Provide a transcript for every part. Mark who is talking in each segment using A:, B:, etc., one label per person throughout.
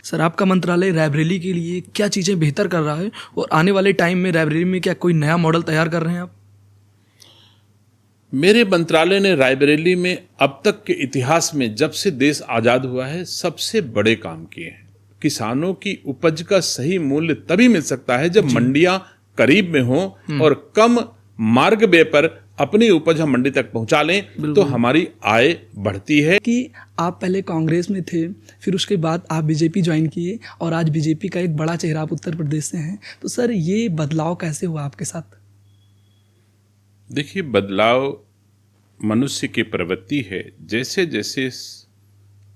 A: Sir, आपका मंत्रालय रायबरेली के लिए क्या चीज़ें बेहतर कर रहा है और आने वाले टाइम में रायबरेली में क्या कोई नया मॉडल तैयार कर रहे हैं आप?
B: मेरे मंत्रालय ने रायबरेली में अब तक के इतिहास में जब से देश आज़ाद हुआ है सबसे बड़े काम किए हैं। किसानों की उपज का सही मूल्य तभी मिल सकता है जब मंडियां करीब में हों और कम मार्ग व्यय पर अपनी उपज हम मंडी तक पहुंचा लें तो हमारी आय बढ़ती है।
A: कि आप पहले कांग्रेस में थे, फिर उसके बाद आप बीजेपी ज्वाइन किए और आज बीजेपी का एक बड़ा चेहरा आप उत्तर प्रदेश से हैं, तो सर ये बदलाव कैसे हुआ आपके साथ?
B: देखिए, बदलाव मनुष्य की प्रवृत्ति है। जैसे जैसे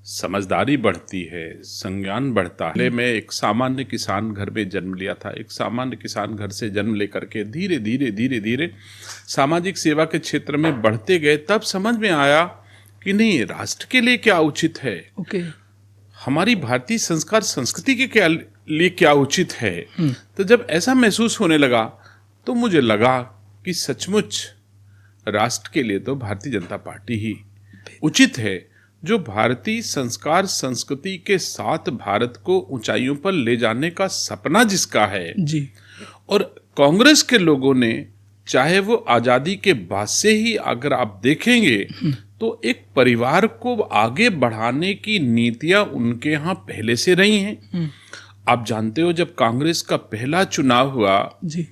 B: समझदारी बढ़ती है, संज्ञान बढ़ता है। मैं एक सामान्य किसान घर में जन्म लिया था। एक सामान्य किसान घर से जन्म लेकर के धीरे धीरे सामाजिक सेवा के क्षेत्र में बढ़ते गए। तब समझ में आया कि नहीं, राष्ट्र के लिए क्या उचित है, हमारी भारतीय संस्कार संस्कृति के लिए क्या उचित है। तो जब ऐसा महसूस होने लगा तो मुझे लगा कि सचमुच राष्ट्र के लिए तो भारतीय जनता पार्टी ही उचित है, जो भारतीय संस्कार संस्कृति के साथ भारत को ऊंचाइयों पर ले जाने का सपना जिसका है
A: जी।
B: और कांग्रेस के लोगों ने, चाहे वो आजादी के बाद से ही अगर आप देखेंगे तो एक परिवार को आगे बढ़ाने की नीतियां उनके यहाँ पहले से रही हैं। आप जानते हो, जब कांग्रेस का पहला चुनाव हुआ
A: जी,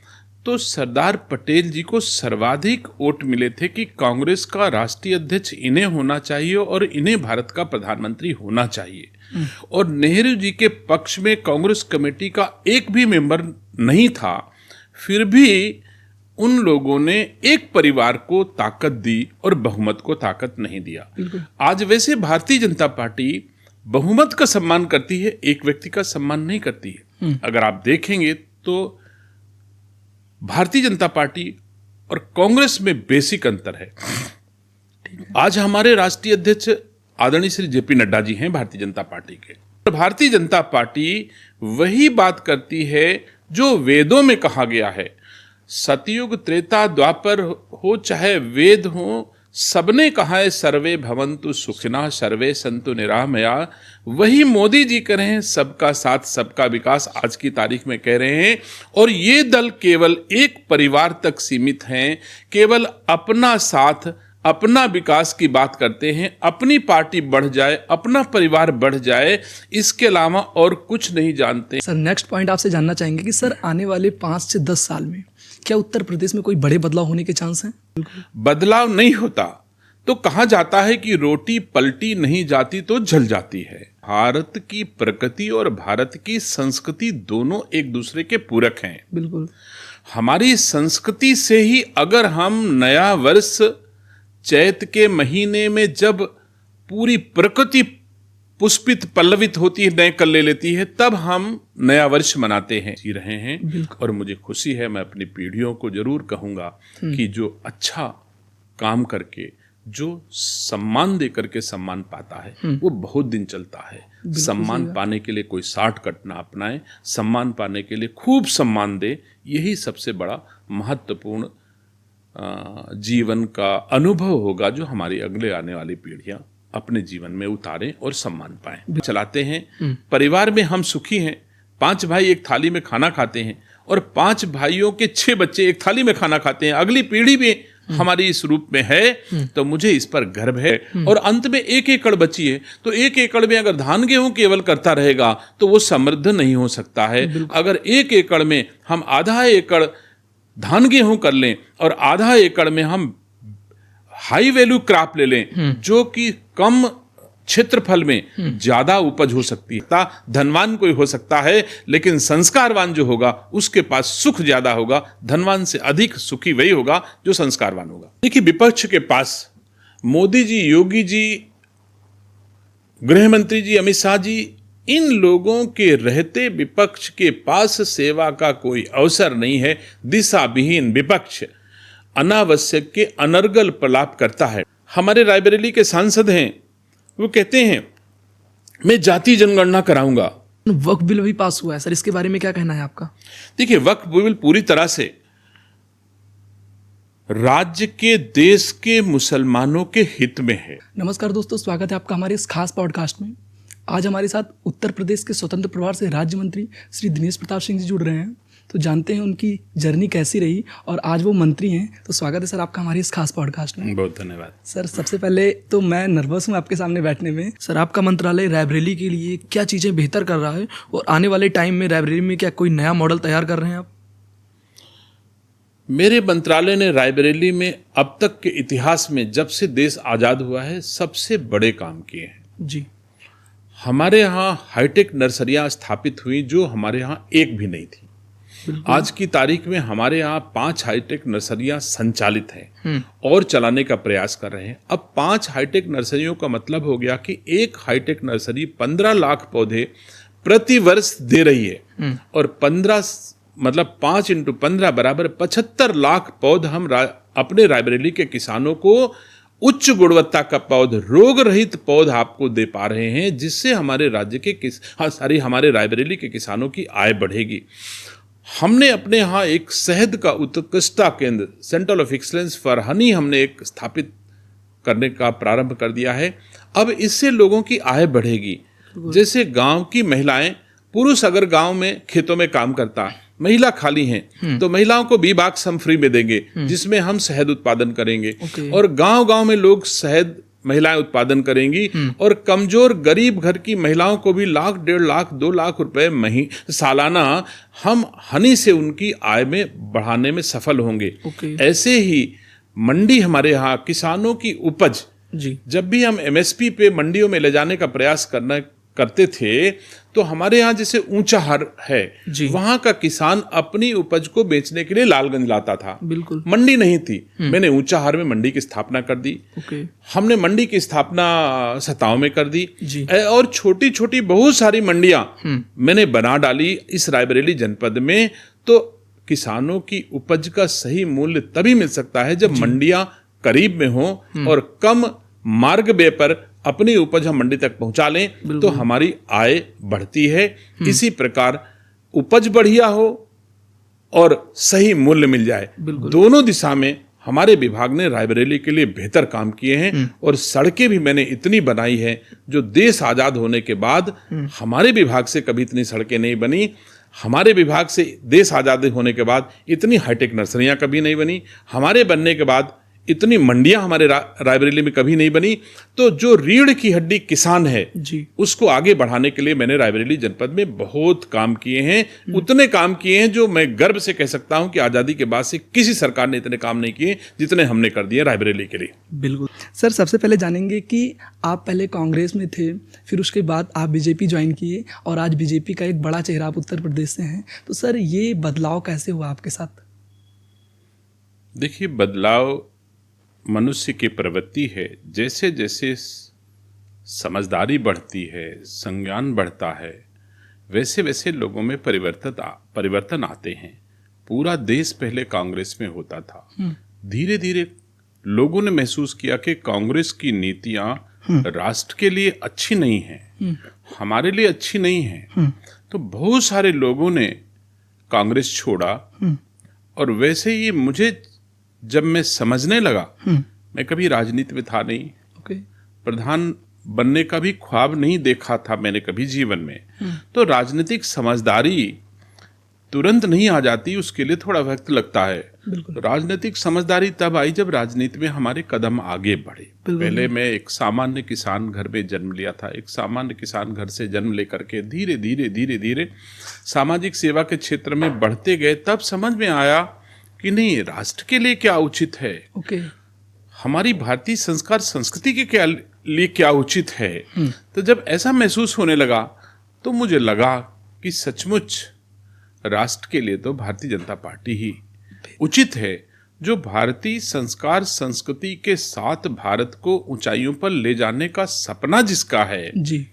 B: तो सरदार पटेल जी को सर्वाधिक वोट मिले थे कि कांग्रेस का राष्ट्रीय अध्यक्ष इन्हें होना चाहिए और इन्हें भारत का प्रधानमंत्री होना चाहिए। और नेहरू जी के पक्ष में कांग्रेस कमेटी का एक भी मेंबर नहीं था, फिर भी उन लोगों ने एक परिवार को ताकत दी और बहुमत को ताकत नहीं दिया। आज वैसे भारतीय जनता पार्टी बहुमत का सम्मान करती है, एक व्यक्ति का सम्मान नहीं करती है। अगर आप देखेंगे तो भारतीय जनता पार्टी और कांग्रेस में बेसिक अंतर है। आज हमारे राष्ट्रीय अध्यक्ष आदरणीय श्री जेपी नड्डा जी हैं भारतीय जनता पार्टी के। और भारतीय जनता पार्टी वही बात करती है जो वेदों में कहा गया है। सतयुग त्रेता द्वापर हो चाहे वेद हो, सबने कहा है सर्वे भवन्तु सुखिनः सर्वे सन्तु निरामया। वही मोदी जी कह रहे हैं, सबका साथ सबका विकास आज की तारीख में कह रहे हैं। और ये दल केवल एक परिवार तक सीमित हैं, केवल अपना साथ अपना विकास की बात करते हैं। अपनी पार्टी बढ़ जाए, अपना परिवार बढ़ जाए, इसके अलावा और कुछ नहीं जानते।
A: सर, नेक्स्ट पॉइंट आपसे जानना चाहेंगे कि सर आने वाले 5 से 10 साल में क्या उत्तर प्रदेश में कोई बड़े बदलाव होने के चांस हैं?
B: बदलाव नहीं होता तो कहा जाता है कि रोटी पलटी नहीं जाती तो जल जाती है। भारत की प्रकृति और भारत की संस्कृति दोनों एक दूसरे के पूरक हैं।
A: बिल्कुल।
B: हमारी संस्कृति से ही अगर हम नया वर्ष चैत के महीने में जब पूरी प्रकृति पुष्पित पल्लवित होती है, नए कल्ले लेती है, तब हम नया वर्ष मनाते हैं, जी रहे हैं। और मुझे खुशी है, मैं अपनी पीढ़ियों को जरूर कहूंगा कि जो अच्छा काम करके, जो सम्मान दे करके सम्मान पाता है वो बहुत दिन चलता है। सम्मान पाने के लिए कोई शॉर्टकट ना अपनाए, सम्मान पाने के लिए खूब सम्मान दे, यही सबसे बड़ा महत्वपूर्ण जीवन का अनुभव होगा जो हमारी अगले आने वाली पीढ़ियां अपने जीवन में उतारें और सम्मान पाएं। चलाते हैं, परिवार में हम सुखी हैं। 5 भाई एक थाली में खाना खाते हैं और 5 भाइयों के 6 बच्चे एक थाली में खाना खाते हैं। अगली पीढ़ी भी हमारी इस रूप में है, तो मुझे इस पर गर्व है। और अंत में 1 एकड़ बची है, तो 1 एकड़ में अगर धान गेहूं केवल करता रहेगा तो वो समृद्ध नहीं हो सकता है। अगर 1 एकड़ में हम आधा एकड़ धान गेहूं कर लें और आधा एकड़ में हम हाई वैल्यू क्रॉप ले लें, जो कि कम क्षेत्रफल में ज्यादा उपज हो सकती है। धनवान कोई हो सकता है, लेकिन संस्कारवान जो होगा उसके पास सुख ज्यादा होगा। धनवान से अधिक सुखी वही होगा जो संस्कारवान होगा। देखिए, विपक्ष के पास मोदी जी, योगी जी, गृह मंत्री जी, अमित शाह जी, इन लोगों के रहते विपक्ष के पास सेवा का कोई अवसर नहीं है। दिशा विहीन विपक्ष अनावश्यक के अनर्गल प्रलाप करता है। हमारे रायबरेली के सांसद हैं, वो कहते हैं मैं जाति जनगणना कराऊंगा।
A: वक्फ बिल भी पास हुआ है सर, इसके बारे में क्या कहना है आपका?
B: देखिए, वक्फ बिल पूरी तरह से राज्य के, देश के मुसलमानों के हित में है।
A: नमस्कार दोस्तों, स्वागत है आपका हमारे इस खास पॉडकास्ट में। आज हमारे साथ उत्तर प्रदेश के स्वतंत्र प्रभार से राज्य मंत्री श्री दिनेश प्रताप सिंह जी जुड़ रहे हैं, तो जानते हैं उनकी जर्नी कैसी रही और आज वो मंत्री हैं। तो स्वागत है सर आपका हमारी इस खास पॉडकास्ट में।
B: बहुत धन्यवाद
A: सर। सबसे पहले तो मैं नर्वस हूँ आपके सामने बैठने में। सर, आपका मंत्रालय रायबरेली के लिए क्या चीज़ें बेहतर कर रहा है और आने वाले टाइम में रायबरेली में क्या कोई नया मॉडल तैयार कर रहे हैं आप?
B: मेरे मंत्रालय ने रायबरेली में अब तक के इतिहास में जब से देश आज़ाद हुआ है सबसे बड़े काम किए हैं
A: जी।
B: हमारे यहाँ हाईटेक नर्सरियाँ स्थापित हुई जो हमारे यहाँ एक भी नहीं थी। आज की तारीख में हमारे यहाँ 5 हाईटेक नर्सरियाँ संचालित हैं और चलाने का प्रयास कर रहे हैं। अब 5 हाईटेक नर्सरियों का मतलब हो गया कि एक हाईटेक नर्सरी 15 लाख पौधे प्रति वर्ष दे रही है और 5 इंटू 15 बराबर 75 लाख पौध हम अपने रायबरेली के किसानों को उच्च गुणवत्ता का पौध, रोग रहित पौध आपको दे पा रहे हैं, जिससे हमारे राज्य के हमारे रायबरेली के किसानों की आय बढ़ेगी। हमने अपने यहाँ एक शहद का उत्कृष्टता केंद्र centre of excellence for Honey हमने एक स्थापित करने का प्रारंभ कर दिया है। अब इससे लोगों की आय बढ़ेगी। जैसे गांव की महिलाएं, पुरुष अगर गांव में खेतों में काम करता, महिला खाली हैं तो महिलाओं को बी बॉक्स हम फ्री में देंगे जिसमें हम शहद उत्पादन करेंगे और गांव-गांव में लोग शहद महिलाएं उत्पादन करेंगी और कमजोर गरीब घर की महिलाओं को भी लाख, 1.5 लाख, 2 लाख रुपए सालाना हम हनी से उनकी आय में बढ़ाने में सफल होंगे। ऐसे ही मंडी हमारे यहाँ किसानों की उपज
A: जी,
B: जब भी हम एमएसपी पे मंडियों में ले जाने का प्रयास करते थे तो हमारे यहाँ जैसे ऊंचाहार है वहां का किसान अपनी उपज को बेचने के लिए लालगंज लाता था।
A: बिल्कुल
B: मंडी नहीं थी। मैंने ऊंचाहार में मंडी की स्थापना कर दी। हमने मंडी की स्थापना सताओं में कर दी और छोटी छोटी बहुत सारी मंडियां मैंने बना डाली इस रायबरेली जनपद में। तो किसानों की उपज का सही मूल्य तभी मिल सकता है जब मंडियां करीब में हो और कम मार्ग व्यय पर अपनी उपज हम मंडी तक पहुंचा लें तो हमारी आय बढ़ती है। इसी प्रकार उपज बढ़िया हो और सही मूल्य मिल जाए, दोनों दिशा में हमारे विभाग ने रायबरेली के लिए बेहतर काम किए हैं। और सड़कें भी मैंने इतनी बनाई है जो देश आजाद होने के बाद हमारे विभाग से कभी इतनी सड़कें नहीं बनी। हमारे विभाग से देश आजाद होने के बाद इतनी हाईटेक नर्सरियां कभी नहीं बनी। हमारे बनने के बाद इतनी मंडियां हमारे रायबरेली में कभी नहीं बनी। तो जो रीढ़ की हड्डी किसान है उसको आगे बढ़ाने के लिए मैंने रायबरेली जनपद में बहुत काम किए हैं। उतने काम किए हैं जो मैं गर्व से कह सकता हूं कि आज़ादी के बाद से किसी सरकार ने इतने काम नहीं किए जितने हमने कर दिए रायबरेली के लिए।
A: बिल्कुल सर, सबसे पहले जानेंगे कि आप पहले कांग्रेस में थे, फिर उसके बाद आप बीजेपी ज्वाइन किए और आज बीजेपी का एक बड़ा चेहरा आप उत्तर प्रदेश से हैं। तो सर, ये बदलाव कैसे हुआ आपके साथ?
B: देखिए, बदलाव मनुष्य की प्रवृत्ति है। जैसे जैसे समझदारी बढ़ती है, संज्ञान बढ़ता है, वैसे वैसे लोगों में परिवर्तन आते हैं। पूरा देश पहले कांग्रेस में होता था। धीरे धीरे लोगों ने महसूस किया कि कांग्रेस की नीतियां राष्ट्र के लिए अच्छी नहीं हैं, हमारे लिए अच्छी नहीं हैं। तो बहुत सारे लोगों ने कांग्रेस छोड़ा और वैसे ही मुझे जब मैं समझने लगा, मैं कभी राजनीति में था नहीं, प्रधान बनने का भी ख्वाब नहीं देखा था मैंने कभी जीवन में। तो राजनीतिक समझदारी तुरंत नहीं आ जाती, उसके लिए थोड़ा वक्त लगता है। राजनीतिक समझदारी तब आई जब राजनीति में हमारे कदम आगे बढ़े। पहले मैं एक सामान्य किसान घर में जन्म लिया था। एक सामान्य किसान घर से जन्म लेकर के धीरे धीरे सामाजिक सेवा के क्षेत्र में बढ़ते गए। तब समझ में आया कि नहीं, राष्ट्र के लिए क्या उचित है, हमारी भारतीय संस्कार संस्कृति के लिए क्या उचित है। तो जब ऐसा महसूस होने लगा तो मुझे लगा कि सचमुच राष्ट्र के लिए तो भारतीय जनता पार्टी ही उचित है, जो भारतीय संस्कार संस्कृति के साथ भारत को ऊंचाइयों पर ले जाने का सपना जिसका है जी।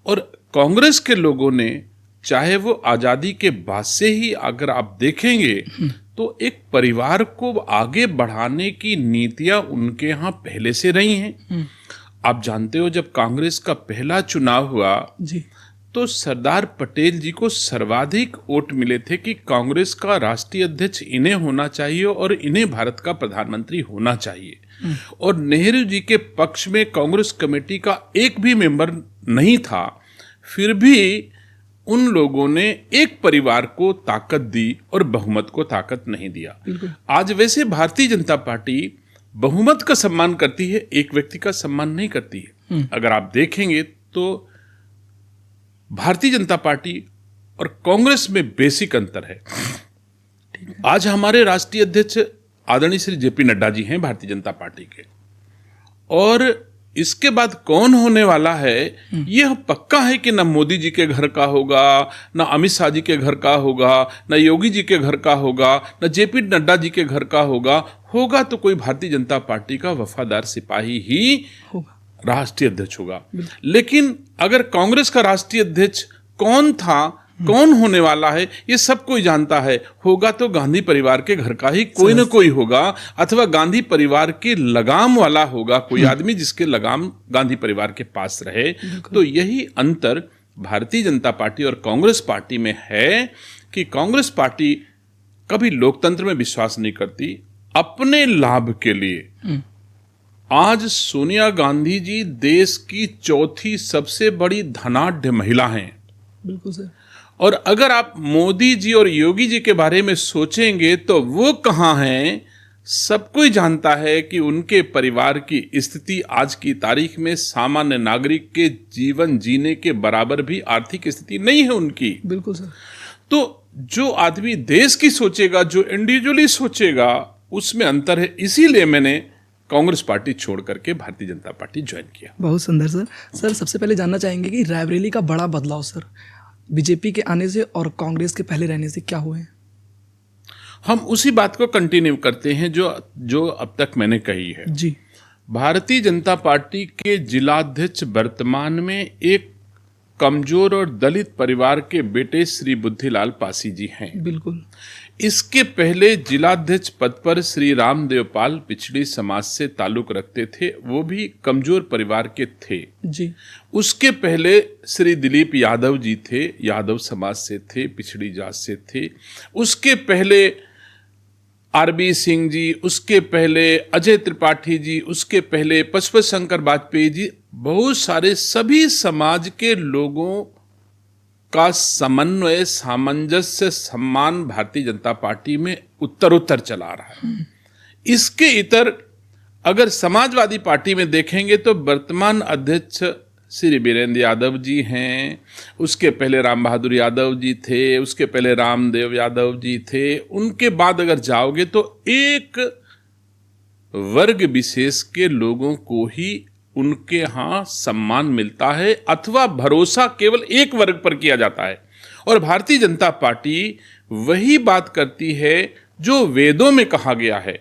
B: और कांग्रेस के लोगों ने, चाहे वो आजादी के बाद से ही अगर आप देखेंगे तो एक परिवार को आगे बढ़ाने की नीतियां उनके यहाँ पहले से रही हैं। आप जानते हो, जब कांग्रेस का पहला चुनाव हुआ जी, तो सरदार पटेल जी को सर्वाधिक वोट मिले थे कि कांग्रेस का राष्ट्रीय अध्यक्ष इन्हें होना चाहिए और इन्हें भारत का प्रधानमंत्री होना चाहिए। और नेहरू जी के पक्ष में कांग्रेस कमेटी का एक भी मेंबर नहीं था। फिर भी उन लोगों ने एक परिवार को ताकत दी और बहुमत को ताकत नहीं दिया। आज वैसे भारतीय जनता पार्टी बहुमत का सम्मान करती है, एक व्यक्ति का सम्मान नहीं करती है। अगर आप देखेंगे तो भारतीय जनता पार्टी और कांग्रेस में बेसिक अंतर है। आज हमारे राष्ट्रीय अध्यक्ष आदरणीय श्री जेपी नड्डा जी हैं भारतीय जनता पार्टी के, और इसके बाद कौन होने वाला है यह पक्का है कि न मोदी जी के घर का होगा, न अमित शाह जी के घर का होगा, न योगी जी के घर का होगा, न जेपी नड्डा जी के घर का होगा तो कोई भारतीय जनता पार्टी का वफादार सिपाही ही राष्ट्रीय अध्यक्ष होगा। लेकिन अगर कांग्रेस का राष्ट्रीय अध्यक्ष कौन था, कौन होने वाला है, ये सब कोई जानता है। होगा तो गांधी परिवार के घर का ही कोई ना कोई होगा, अथवा गांधी परिवार के लगाम वाला होगा, कोई आदमी जिसके लगाम गांधी परिवार के पास रहे। तो यही अंतर भारतीय जनता पार्टी और कांग्रेस पार्टी में है कि कांग्रेस पार्टी कभी लोकतंत्र में विश्वास नहीं करती, अपने लाभ के लिए। आज सोनिया गांधी जी देश की चौथी सबसे बड़ी धनाढ्य महिला हैं।
A: बिल्कुल सर।
B: और अगर आप मोदी जी और योगी जी के बारे में सोचेंगे तो वो कहाँ हैं? सब कोई जानता है कि उनके परिवार की स्थिति आज की तारीख में सामान्य नागरिक के जीवन जीने के बराबर भी आर्थिक स्थिति नहीं है उनकी।
A: बिल्कुल सर।
B: तो जो आदमी देश की सोचेगा, जो इंडिविजुअली सोचेगा, उसमें अंतर है। इसीलिए मैंने कांग्रेस पार्टी छोड़ करके भारतीय जनता पार्टी ज्वाइन किया।
A: बहुत सुंदर सर। सर सबसे पहले जानना चाहेंगे कि रायबरेली का बड़ा बदलाव सर बीजेपी के आने से और कांग्रेस के पहले रहने से क्या हुए हैं?
B: हम उसी बात को कंटिन्यू करते हैं जो अब तक मैंने कही है
A: जी।
B: भारतीय जनता पार्टी के जिलाध्यक्ष वर्तमान में एक कमजोर और दलित परिवार के बेटे श्री बुद्धिलाल पासी जी हैं।
A: बिल्कुल।
B: इसके पहले जिलाध्यक्ष पद पर श्री रामदेव पाल पिछड़ी समाज से ताल्लुक रखते थे, वो भी कमजोर परिवार के थे
A: जी।
B: उसके पहले श्री दिलीप यादव जी थे, यादव समाज से थे, पिछड़ी जात से थे। उसके पहले आरबी सिंह जी, उसके पहले अजय त्रिपाठी जी, उसके पहले पशुपति शंकर वाजपेयी जी, बहुत सारे सभी समाज के लोगों का समन्वय, सामंजस्य, सम्मान भारतीय जनता पार्टी में उत्तरोत्तर चला रहा है। इसके इतर अगर समाजवादी पार्टी में देखेंगे तो वर्तमान अध्यक्ष श्री वीरेंद्र यादव जी हैं, उसके पहले राम बहादुर यादव जी थे, उसके पहले रामदेव यादव जी थे। उनके बाद अगर जाओगे तो एक वर्ग विशेष के लोगों को ही उनके यहाँ सम्मान मिलता है, अथवा भरोसा केवल एक वर्ग पर किया जाता है। और भारतीय जनता पार्टी वही बात करती है जो वेदों में कहा गया है।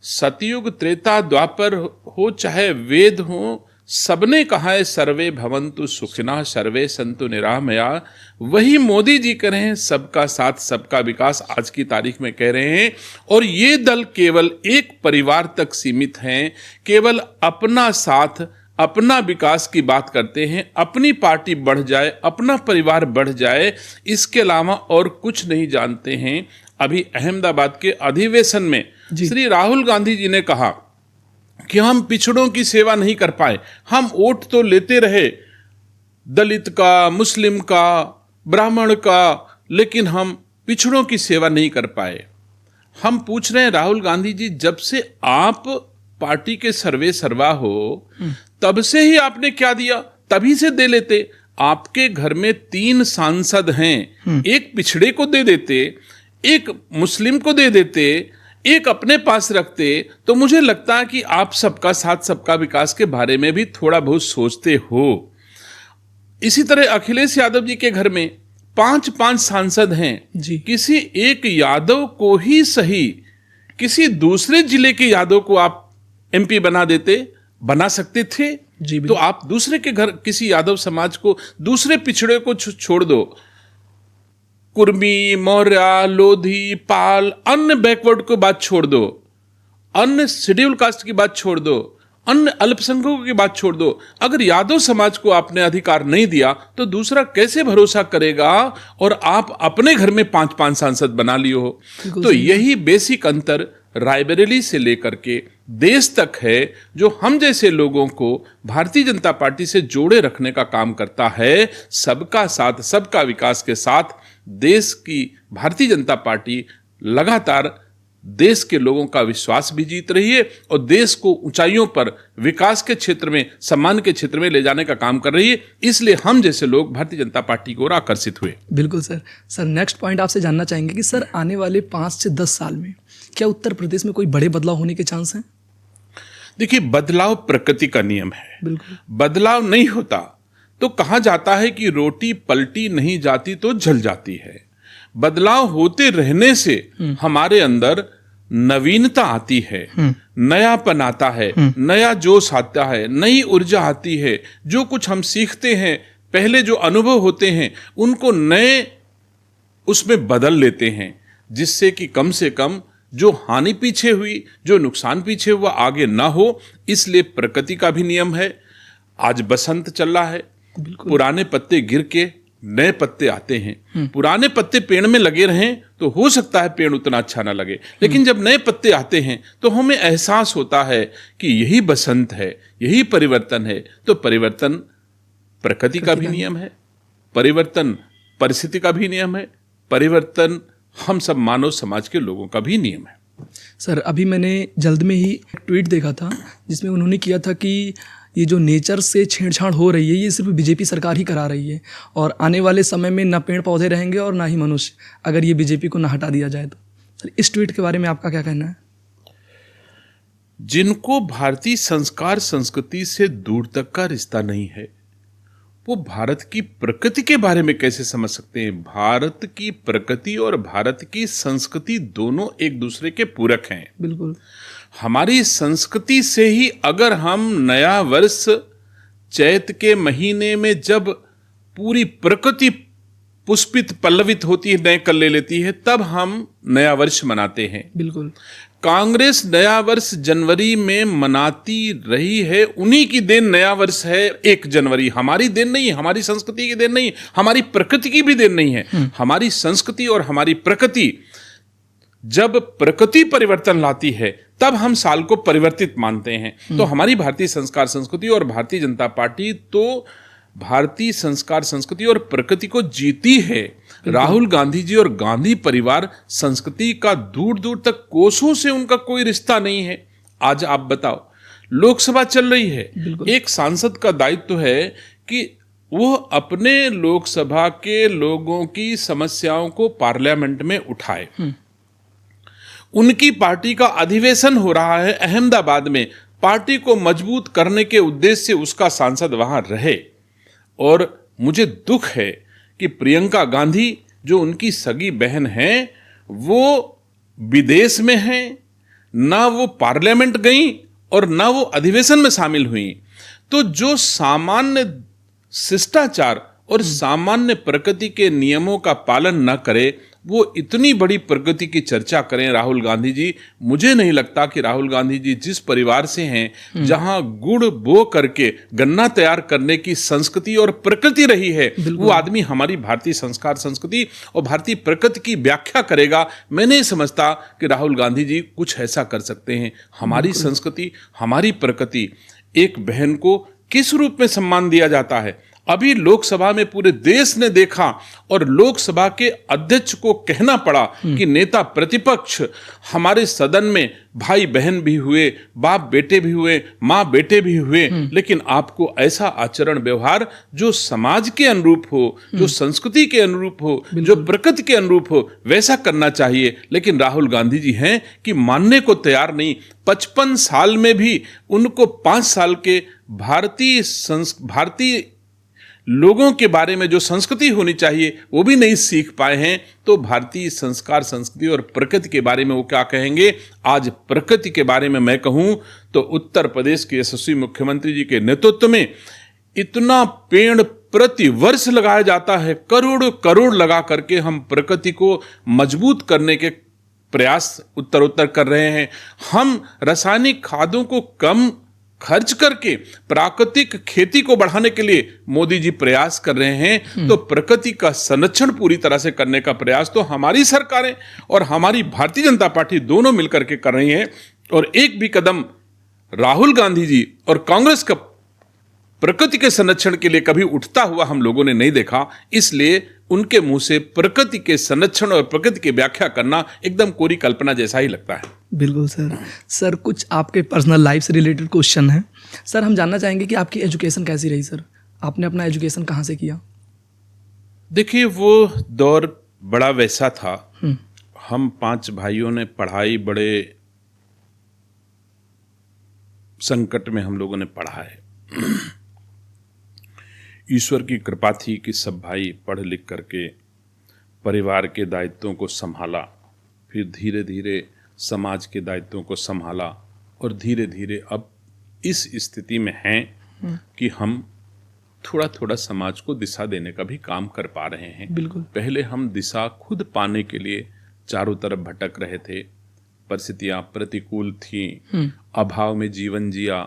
B: सतयुग, त्रेता, द्वापर हो चाहे वेद हो, सबने कहा है सर्वे भवन्तु सुखिनः सर्वे सन्तु निरामया। वही मोदी जी कह रहे हैं, सबका साथ सबका विकास आज की तारीख में कह रहे हैं। और ये दल केवल एक परिवार तक सीमित हैं, केवल अपना साथ, अपना विकास की बात करते हैं। अपनी पार्टी बढ़ जाए, अपना परिवार बढ़ जाए, इसके अलावा और कुछ नहीं जानते हैं। अभी अहमदाबाद के अधिवेशन में श्री राहुल गांधी जी ने कहा कि हम पिछड़ों की सेवा नहीं कर पाए। हम वोट तो लेते रहे दलित का, मुस्लिम का, ब्राह्मण का, लेकिन हम पिछड़ों की सेवा नहीं कर पाए। हम पूछ रहे हैं राहुल गांधी जी, जब से आप पार्टी के सर्वे सर्वा हो तब से ही आपने क्या दिया? तभी से दे लेते। आपके घर में 3 सांसद हैं, एक पिछड़े को दे देते, एक मुस्लिम को दे देते, एक अपने पास रखते, तो मुझे लगता है कि आप सबका साथ सबका विकास के बारे में भी थोड़ा बहुत सोचते हो। इसी तरह अखिलेश यादव जी के घर में 5 सांसद हैं
A: जी।
B: किसी एक यादव को ही सही, किसी दूसरे जिले के यादव को आप एमपी बना सकते थे
A: जी।
B: तो आप दूसरे के घर किसी यादव समाज को, दूसरे पिछड़े को छोड़ दो, कुर्मी, मौर्य, लोधी, पाल, अन्य बैकवर्ड को बात छोड़ दो, अन्य शेड्यूल कास्ट की बात छोड़ दो, अन्य अल्पसंख्यकों की बात छोड़ दो। अगर यादव समाज को आपने अधिकार नहीं दिया तो दूसरा कैसे भरोसा करेगा? और आप अपने घर में 5 सांसद बना लियो हो। तो यही बेसिक अंतर रायबरेली से लेकर के देश तक है, जो हम जैसे लोगों को भारतीय जनता पार्टी से जोड़े रखने का काम करता है। सबका साथ सबका विकास के साथ देश की भारतीय जनता पार्टी लगातार देश के लोगों का विश्वास भी जीत रही है और देश को ऊंचाइयों पर विकास के क्षेत्र में, सम्मान के क्षेत्र में ले जाने का काम कर रही है। इसलिए हम जैसे लोग भारतीय जनता पार्टी की ओर आकर्षित हुए।
A: बिल्कुल सर। सर नेक्स्ट पॉइंट आपसे जानना चाहेंगे कि सर आने वाले 5 से 10 साल में क्या उत्तर प्रदेश में कोई बड़े बदलाव होने के चांस हैं?
B: देखिए, बदलाव प्रकृति का नियम है।
A: बिल्कुल।
B: बदलाव नहीं होता तो कहा जाता है कि रोटी पलटी नहीं जाती तो जल जाती है। बदलाव होते रहने से हमारे अंदर नवीनता आती है, नयापन आता है, नया जोश आता है, नई ऊर्जा आती है। जो कुछ हम सीखते हैं, पहले जो अनुभव होते हैं, उनको नए उसमें बदल लेते हैं, जिससे कि कम से कम जो हानि पीछे हुई, जो नुकसान पीछे हुआ, आगे ना हो। इसलिए प्रकृति का भी नियम है। आज बसंत चल रहा है, पुराने पत्ते गिर के नए पत्ते आते हैं। पुराने पत्ते पेड़ में लगे रहें तो हो सकता है पेड़ उतना अच्छा ना लगे, लेकिन जब नए पत्ते आते हैं तो हमें एहसास होता है कि यही बसंत है, यही परिवर्तन है। तो परिवर्तन प्रकृति का भी नियम है, परिवर्तन परिस्थिति का भी नियम है, परिवर्तन हम सब मानव समाज के लोगों का भी नियम है।
A: सर अभी मैंने जल्द में ही एक ट्वीट देखा था जिसमें उन्होंने किया था कि ये जो नेचर से छेड़छाड़ हो रही है ये सिर्फ बीजेपी सरकार ही करा रही है और आने वाले समय में ना पेड़ पौधे रहेंगे और ना ही मनुष्य, अगर ये बीजेपी को ना हटा दिया जाए तो। सर इस ट्वीट के बारे में आपका क्या कहना है?
B: जिनको भारतीय संस्कार संस्कृति से दूर तक का रिश्ता नहीं है वो भारत की प्रकृति के बारे में कैसे समझ सकते हैं? भारत की प्रकृति और भारत की संस्कृति दोनों एक दूसरे के पूरक हैं।
A: बिल्कुल।
B: हमारी संस्कृति से ही अगर हम नया वर्ष चैत के महीने में जब पूरी प्रकृति पुष्पित पल्लवित होती है, नए कल ले लेती है, तब हम नया वर्ष मनाते हैं।
A: बिल्कुल।
B: कांग्रेस नया वर्ष जनवरी में मनाती रही है, उन्हीं की देन नया वर्ष है 1 जनवरी। हमारी देन नहीं है, हमारी संस्कृति की देन नहीं है, हमारी प्रकृति की भी देन नहीं है। हमारी संस्कृति और हमारी प्रकृति जब प्रकृति परिवर्तन लाती है तब हम साल को परिवर्तित मानते हैं। तो हमारी भारतीय संस्कार संस्कृति और भारतीय जनता पार्टी तो भारतीय संस्कार संस्कृति और प्रकृति को जीती है। राहुल गांधी जी और गांधी परिवार संस्कृति का दूर दूर तक कोसों से उनका कोई रिश्ता नहीं है। आज आप बताओ, लोकसभा चल रही है, एक सांसद का दायित्व है कि वो अपने लोकसभा के लोगों की समस्याओं को पार्लियामेंट में उठाए। उनकी पार्टी का अधिवेशन हो रहा है अहमदाबाद में, पार्टी को मजबूत करने के उद्देश्य से उसका सांसद वहां रहे। और मुझे दुख है कि प्रियंका गांधी जो उनकी सगी बहन हैं वो विदेश में हैं, ना वो पार्लियामेंट गई और ना वो अधिवेशन में शामिल हुई। तो जो सामान्य शिष्टाचार और सामान्य प्रकृति के नियमों का पालन न करे वो इतनी बड़ी प्रगति की चर्चा करें राहुल गांधी जी। मुझे नहीं लगता कि राहुल गांधी जी जिस परिवार से हैं जहां गुड़ बो करके गन्ना तैयार करने की संस्कृति और प्रकृति रही है, वो आदमी हमारी भारतीय संस्कार संस्कृति और भारतीय प्रकृति की व्याख्या करेगा। मैं नहीं समझता कि राहुल गांधी जी कुछ ऐसा कर सकते हैं। हमारी संस्कृति, हमारी प्रकृति, एक बहन को किस रूप में सम्मान दिया जाता है अभी लोकसभा में पूरे देश ने देखा और लोकसभा के अध्यक्ष को कहना पड़ा कि नेता प्रतिपक्ष हमारे सदन में भाई बहन भी हुए, बाप बेटे भी हुए, माँ बेटे भी हुए, लेकिन आपको ऐसा आचरण व्यवहार जो समाज के अनुरूप हो, जो संस्कृति के अनुरूप हो, जो प्रकृति के अनुरूप हो, वैसा करना चाहिए। लेकिन राहुल गांधी जी हैं कि मानने को तैयार नहीं। 55 साल में भी उनको 5 साल के भारतीय लोगों के बारे में जो संस्कृति होनी चाहिए वो भी नहीं सीख पाए हैं। तो भारतीय संस्कार संस्कृति और प्रकृति के बारे में वो क्या कहेंगे? आज प्रकृति के बारे में मैं कहूं तो उत्तर प्रदेश के यशस्वी मुख्यमंत्री जी के नेतृत्व में इतना पेड़ प्रति वर्ष लगाया जाता है, करोड़ करोड़ लगा करके हम प्रकृति को मजबूत करने के प्रयास उत्तर कर रहे हैं। हम रासायनिक खादों को कम खर्च करके प्राकृतिक खेती को बढ़ाने के लिए मोदी जी प्रयास कर रहे हैं, तो प्रकृति का संरक्षण पूरी तरह से करने का प्रयास तो हमारी सरकारें और हमारी भारतीय जनता पार्टी दोनों मिलकर के कर रही हैं। और एक भी कदम राहुल गांधी जी और कांग्रेस का प्रकृति के संरक्षण के लिए कभी उठता हुआ हम लोगों ने नहीं देखा। इसलिए उनके मुंह से प्रकृति के संरक्षण और प्रकृति की व्याख्या करना एकदम कोरी कल्पना जैसा ही लगता है।
A: बिल्कुल सर। सर कुछ आपके पर्सनल लाइफ से रिलेटेड क्वेश्चन है सर। हम जानना चाहेंगे कि आपकी एजुकेशन कैसी रही सर? आपने अपना एजुकेशन कहाँ से किया?
B: देखिए, वो दौर बड़ा वैसा था। हम 5 भाइयों ने पढ़ाई बड़े संकट में हम लोगों ने पढ़ा है। ईश्वर की कृपा थी कि सब भाई पढ़ लिख करके परिवार के दायित्वों को संभाला, फिर धीरे धीरे समाज के दायित्वों को संभाला और धीरे धीरे अब इस स्थिति में हैं कि हम थोड़ा थोड़ा समाज को दिशा देने का भी काम कर पा रहे हैं।
A: बिल्कुल।
B: पहले हम दिशा खुद पाने के लिए चारों तरफ भटक रहे थे, परिस्थितियां प्रतिकूल थीं, अभाव में जीवन जिया,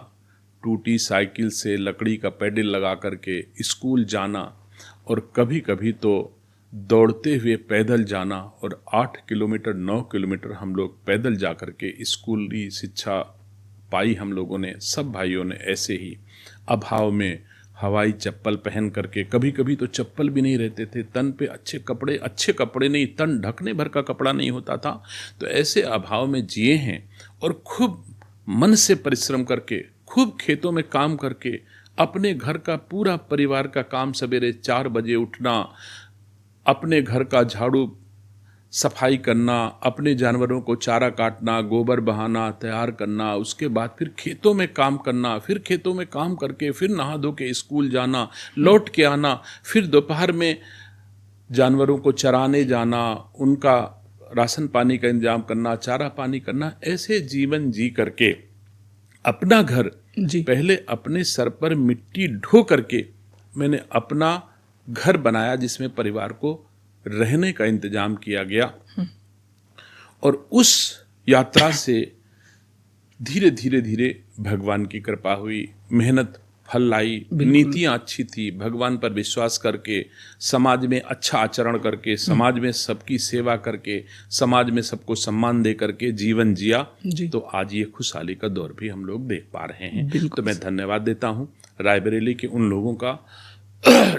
B: टूटी साइकिल से लकड़ी का पैडल लगा करके स्कूल जाना और कभी कभी तो दौड़ते हुए पैदल जाना और 8 किलोमीटर 9 किलोमीटर हम लोग पैदल जा करके स्कूली शिक्षा पाई हम लोगों ने। सब भाइयों ने ऐसे ही अभाव में हवाई चप्पल पहन करके, कभी कभी तो चप्पल भी नहीं रहते थे, तन पे अच्छे कपड़े नहीं, तन ढकने भर का कपड़ा नहीं होता था, तो ऐसे अभाव में जिए हैं। और खूब मन से परिश्रम करके, खूब खेतों में काम करके, अपने घर का पूरा परिवार का काम, सवेरे 4 बजे उठना, अपने घर का झाड़ू सफाई करना, अपने जानवरों को चारा काटना, गोबर बहाना, तैयार करना, उसके बाद फिर खेतों में काम करना, फिर खेतों में काम करके फिर नहा धो के स्कूल जाना, लौट के आना, फिर दोपहर में जानवरों को चराने जाना, उनका राशन पानी का इंतजाम करना, चारा पानी करना। ऐसे जीवन जी करके अपना घर
A: जी।
B: पहले अपने सर पर मिट्टी ढो करके मैंने अपना घर बनाया, जिसमें परिवार को रहने का इंतजाम किया गया। और उस यात्रा से धीरे धीरे धीरे भगवान की कृपा हुई, मेहनत फल लाई, नीतियां अच्छी थी, भगवान पर विश्वास करके, समाज में अच्छा आचरण करके, समाज में सबकी सेवा करके, समाज में सबको सम्मान दे करके जीवन जिया, तो आज ये खुशहाली का दौर भी हम लोग देख पा रहे हैं। तो मैं धन्यवाद देता हूँ रायबरेली के उन लोगों का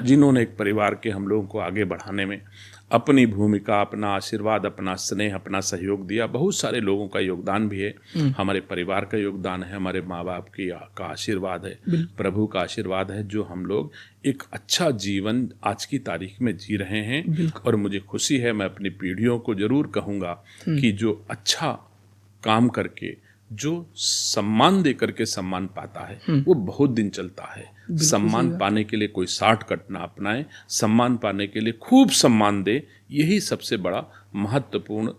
B: जिन्होंने एक परिवार के हम लोगों को आगे बढ़ाने में अपनी भूमिका, अपना आशीर्वाद, अपना स्नेह, अपना सहयोग दिया। बहुत सारे लोगों का योगदान भी है, हमारे परिवार का योगदान है, हमारे माँ बाप का आशीर्वाद है, प्रभु का आशीर्वाद है, जो हम लोग एक अच्छा जीवन आज की तारीख में जी रहे हैं। और मुझे खुशी है, मैं अपनी पीढ़ियों को जरूर कहूँगा कि जो अच्छा काम करके, जो सम्मान दे करके सम्मान पाता है, वो बहुत दिन चलता है। सम्मान पाने के लिए कोई शॉर्टकट ना अपनाए, सम्मान पाने के लिए खूब सम्मान दे, यही सबसे बड़ा महत्वपूर्ण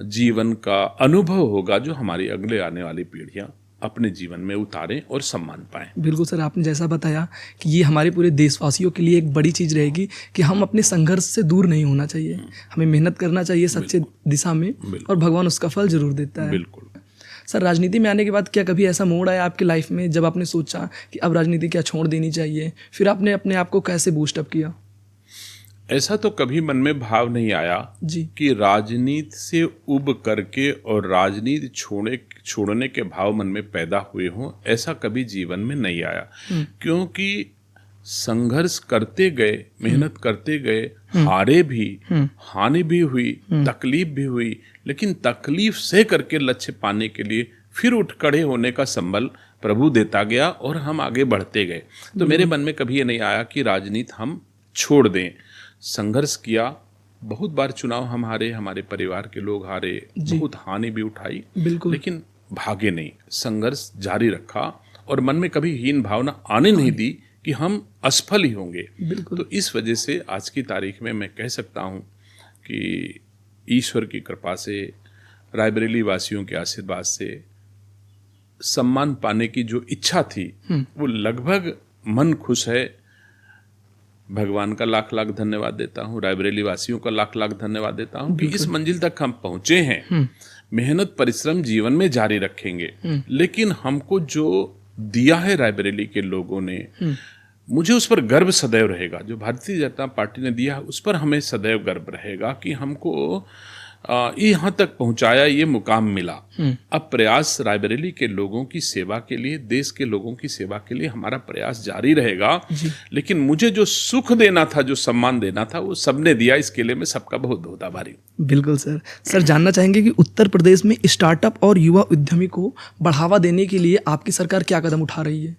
B: जीवन का अनुभव होगा, जो हमारी अगले आने वाली पीढ़ियां अपने जीवन में उतारें और सम्मान पाएं।
A: बिल्कुल सर, आपने जैसा बताया कि ये हमारे पूरे देशवासियों के लिए एक बड़ी चीज़ रहेगी कि हम अपने संघर्ष से दूर नहीं होना चाहिए, हमें मेहनत करना चाहिए सच्चे दिशा में, और भगवान उसका फल जरूर देता है।
B: बिल्कुल
A: सर, राजनीति में आने के बाद क्या कभी ऐसा मोड़ आया आपकी लाइफ में जब आपने सोचा कि अब राजनीति क्या छोड़ देनी चाहिए? फिर आपने अपने आप को कैसे बूस्टअप किया?
B: ऐसा तो कभी मन में भाव नहीं आया
A: जी
B: कि राजनीति से उब करके और राजनीति छोड़ने के भाव मन में पैदा हुए हों, ऐसा कभी जीवन में नहीं आया। क्योंकि संघर्ष करते गए, मेहनत करते गए, हारे भी, हानि भी हुई, तकलीफ भी हुई, लेकिन तकलीफ सह करके लक्ष्य पाने के लिए फिर उठ खड़े होने का संबल प्रभु देता गया और हम आगे बढ़ते गए। तो मेरे मन में कभी ये नहीं आया कि राजनीति हम छोड़ दें। संघर्ष किया, बहुत बार चुनाव हम हारे, हमारे परिवार के लोग हारे, बहुत हानि भी उठाई, लेकिन भागे नहीं, संघर्ष जारी रखा और मन में कभी हीन भावना आने नहीं दी कि हम असफल ही होंगे। तो इस वजह से आज की तारीख में मैं कह सकता हूँ कि ईश्वर की कृपा से, रायबरेली वासियों के आशीर्वाद से सम्मान पाने की जो इच्छा थी वो लगभग मन खुश है। भगवान का लाख लाख धन्यवाद देता हूँ, रायबरेली वासियों का लाख लाख धन्यवाद देता हूँ कि इस मंजिल तक हम पहुँचे हैं। मेहनत परिश्रम जीवन में जारी रखेंगे। लेकिन हमको जो दिया है रायबरेली के लोगों ने, मुझे उस पर गर्व सदैव रहेगा। जो भारतीय जनता पार्टी ने दिया है उस पर हमें सदैव गर्व रहेगा कि हमको यहाँ तक पहुंचाया, ये मुकाम मिला। अब प्रयास रायबरेली के लोगों की सेवा के लिए, देश के लोगों की सेवा के लिए हमारा प्रयास जारी रहेगा। लेकिन मुझे जो सुख देना था, जो सम्मान देना था, वो सबने दिया। इसके लिए मैं सबका बहुत बहुत आभारी हूँ।
A: बिल्कुल सर। सर जानना चाहेंगे कि उत्तर प्रदेश में स्टार्टअप और युवा उद्यमी को बढ़ावा देने के लिए आपकी सरकार क्या कदम उठा रही है?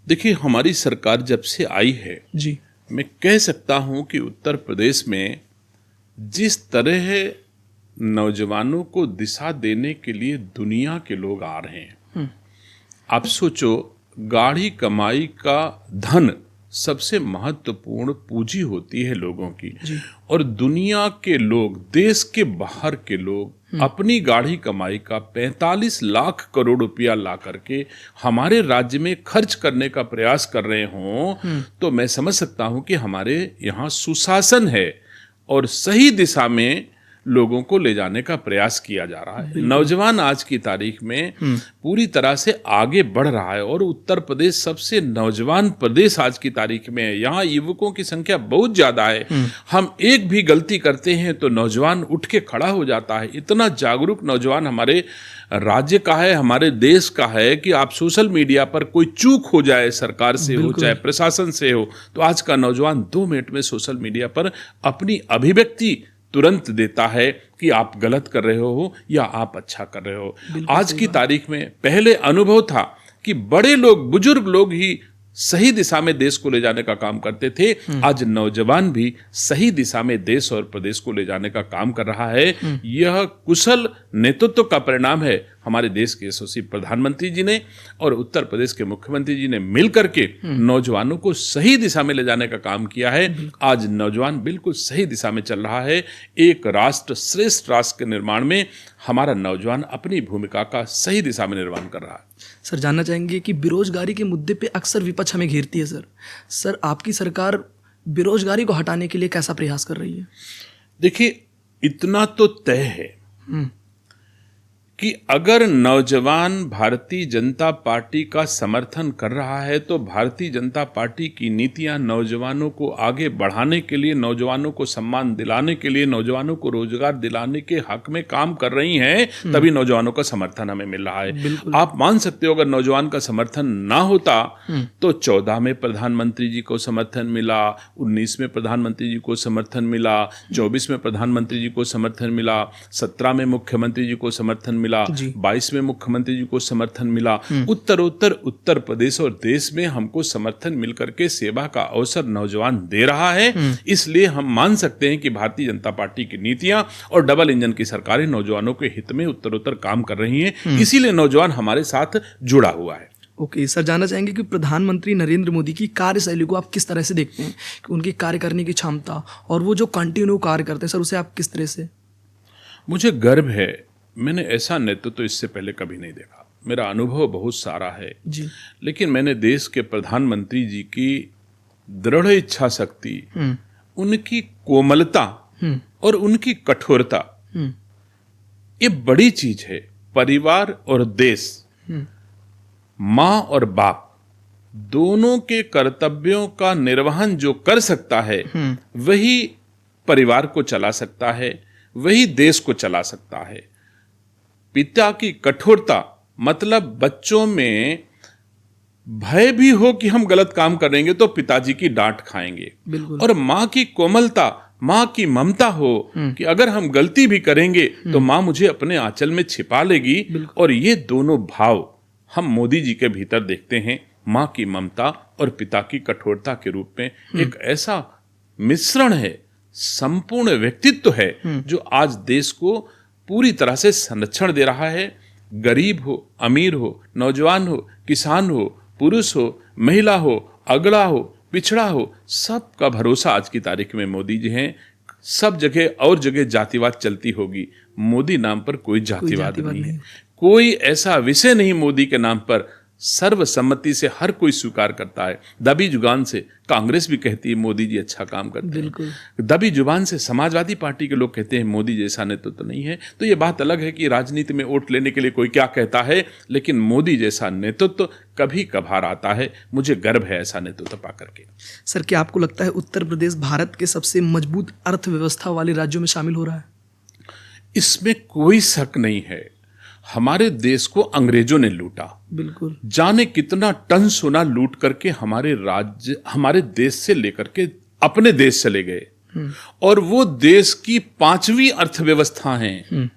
B: देखिए, हमारी सरकार जब से आई है
A: जी,
B: मैं कह सकता हूँ कि उत्तर प्रदेश में जिस तरह नौजवानों को दिशा देने के लिए दुनिया के लोग आ रहे हैं, आप सोचो, गाढ़ी कमाई का धन सबसे महत्वपूर्ण पूंजी होती है लोगों की, और दुनिया के लोग, देश के बाहर के लोग अपनी गाढ़ी कमाई का 45 लाख करोड़ रुपया ला करके हमारे राज्य में खर्च करने का प्रयास कर रहे हों, तो मैं समझ सकता हूं कि हमारे यहाँ सुशासन है और सही दिशा में लोगों को ले जाने का प्रयास किया जा रहा है। नौजवान आज की तारीख में पूरी तरह से आगे बढ़ रहा है और उत्तर प्रदेश सबसे नौजवान प्रदेश आज की तारीख में है। यहाँ युवकों की संख्या बहुत ज्यादा है। हम एक भी गलती करते हैं तो नौजवान उठ के खड़ा हो जाता है। इतना जागरूक नौजवान हमारे राज्य का है, हमारे देश का है कि आप सोशल मीडिया पर कोई चूक हो जाए, सरकार से हो चाहे प्रशासन से हो, तो आज का नौजवान 2 मिनट में सोशल मीडिया पर अपनी अभिव्यक्ति तुरंत देता है कि आप गलत कर रहे हो या आप अच्छा कर रहे हो। आज की तारीख में, पहले अनुभव था कि बड़े लोग, बुजुर्ग लोग ही सही दिशा में देश को ले जाने का काम करते थे। आज नौजवान भी सही दिशा में देश और प्रदेश को ले जाने का काम कर रहा है। यह कुशल नेतृत्व का परिणाम है। हमारे देश के यशस्वी प्रधानमंत्री जी ने और उत्तर प्रदेश के मुख्यमंत्री जी ने मिलकर के नौजवानों को सही दिशा में ले जाने का काम किया है। आज नौजवान बिल्कुल सही दिशा में चल रहा है। एक राष्ट्र श्रेष्ठ राष्ट्र के निर्माण में हमारा नौजवान अपनी भूमिका का सही दिशा में निर्माण कर रहा है।
A: सर जानना चाहेंगे कि बेरोजगारी के मुद्दे पे अक्सर विपक्ष हमें घेरती है। सर आपकी सरकार बेरोजगारी को हटाने के लिए कैसा प्रयास कर रही है?
B: देखिए, इतना तो तय है कि अगर नौजवान भारतीय जनता पार्टी का समर्थन कर रहा है तो भारतीय जनता पार्टी की नीतियां नौजवानों को आगे बढ़ाने के लिए, नौजवानों को सम्मान दिलाने के लिए, नौजवानों को रोजगार दिलाने के हक में काम कर रही हैं, तभी नौजवानों का समर्थन हमें मिल रहा है। आप मान सकते हो, अगर नौजवान का समर्थन ना होता तो 14 में प्रधानमंत्री जी को समर्थन मिला, 19 में प्रधानमंत्री जी को समर्थन मिला, 24 में प्रधानमंत्री जी को समर्थन मिला, 17 में मुख्यमंत्री जी को समर्थन मिला, 22 में मुख्यमंत्री जी को समर्थन मिला। उत्तर प्रदेश और देश में हमको समर्थन मिलकर के सेवा का अवसर नौजवान दे रहा है। इसलिए हम मान सकते हैं कि भारतीय जनता पार्टी की नीतियां और डबल इंजन की सरकारें नौजवानों के हित में उत्तर काम कर रही हैं। इसीलिए नौजवान हमारे साथ जुड़ा हुआ है।
A: ओके सर, जानना चाहेंगे कि प्रधानमंत्री नरेंद्र मोदी की कार्यशैली को आप किस तरह से देखते हैं, कि उनकी कार्य करने की क्षमता और वो जो कंटिन्यू कार्य करते हैं, सर उसे आप किस तरह से?
B: मुझे गर्व है, मैंने ऐसा नेतृत्व तो इससे पहले कभी नहीं देखा। मेरा अनुभव बहुत सारा है
A: जी,
B: लेकिन मैंने देश के प्रधानमंत्री जी की दृढ़ इच्छा शक्ति, उनकी कोमलता और उनकी कठोरता, ये बड़ी चीज है। परिवार और देश, माँ और बाप, दोनों के कर्तव्यों का निर्वहन जो कर सकता है वही परिवार को चला सकता है, वही देश को चला सकता है। पिता की कठोरता मतलब बच्चों में भय भी हो कि हम गलत काम करेंगे तो पिताजी की डांट खाएंगे, और माँ की कोमलता, माँ की ममता हो कि अगर हम गलती भी करेंगे तो माँ मुझे अपने आंचल में छिपा लेगी। और ये दोनों भाव हम मोदी जी के भीतर देखते हैं, माँ की ममता और पिता की कठोरता के रूप में। एक ऐसा मिश्रण है, संपूर्ण व्यक्तित्व है जो आज देश को पूरी तरह से संरक्षण दे रहा है। गरीब हो, अमीर हो, नौजवान हो, किसान हो, पुरुष हो, महिला हो, अगड़ा हो, पिछड़ा हो, सबका भरोसा आज की तारीख में मोदी जी हैं। सब जगह और जगह जातिवाद चलती होगी, मोदी नाम पर कोई जातिवाद नहीं है। कोई ऐसा विषय नहीं मोदी के नाम पर सर्वसम्मति से हर कोई स्वीकार करता है। दबी जुबान से कांग्रेस भी कहती है मोदी जी अच्छा काम करते हैं।
A: बिल्कुल।
B: दबी जुबान से समाजवादी पार्टी के लोग कहते हैं मोदी जैसा नेतृत्व तो नहीं है। तो ये बात अलग है कि राजनीति में वोट लेने के लिए कोई क्या कहता है, लेकिन मोदी जैसा नेतृत्व कभी कभार आता है। मुझे गर्व है ऐसा नेतृत्व पा करके।
A: सर, क्या आपको लगता है उत्तर प्रदेश भारत के सबसे मजबूत अर्थव्यवस्था वाले राज्यों में शामिल हो रहा है?
B: इसमें कोई शक नहीं है। हमारे देश को अंग्रेजों ने लूटा।
A: बिल्कुल।
B: जाने कितना टन सोना लूट करके हमारे देश से लेकर के अपने देश चले गए, और वो देश की 5वीं अर्थव्यवस्था है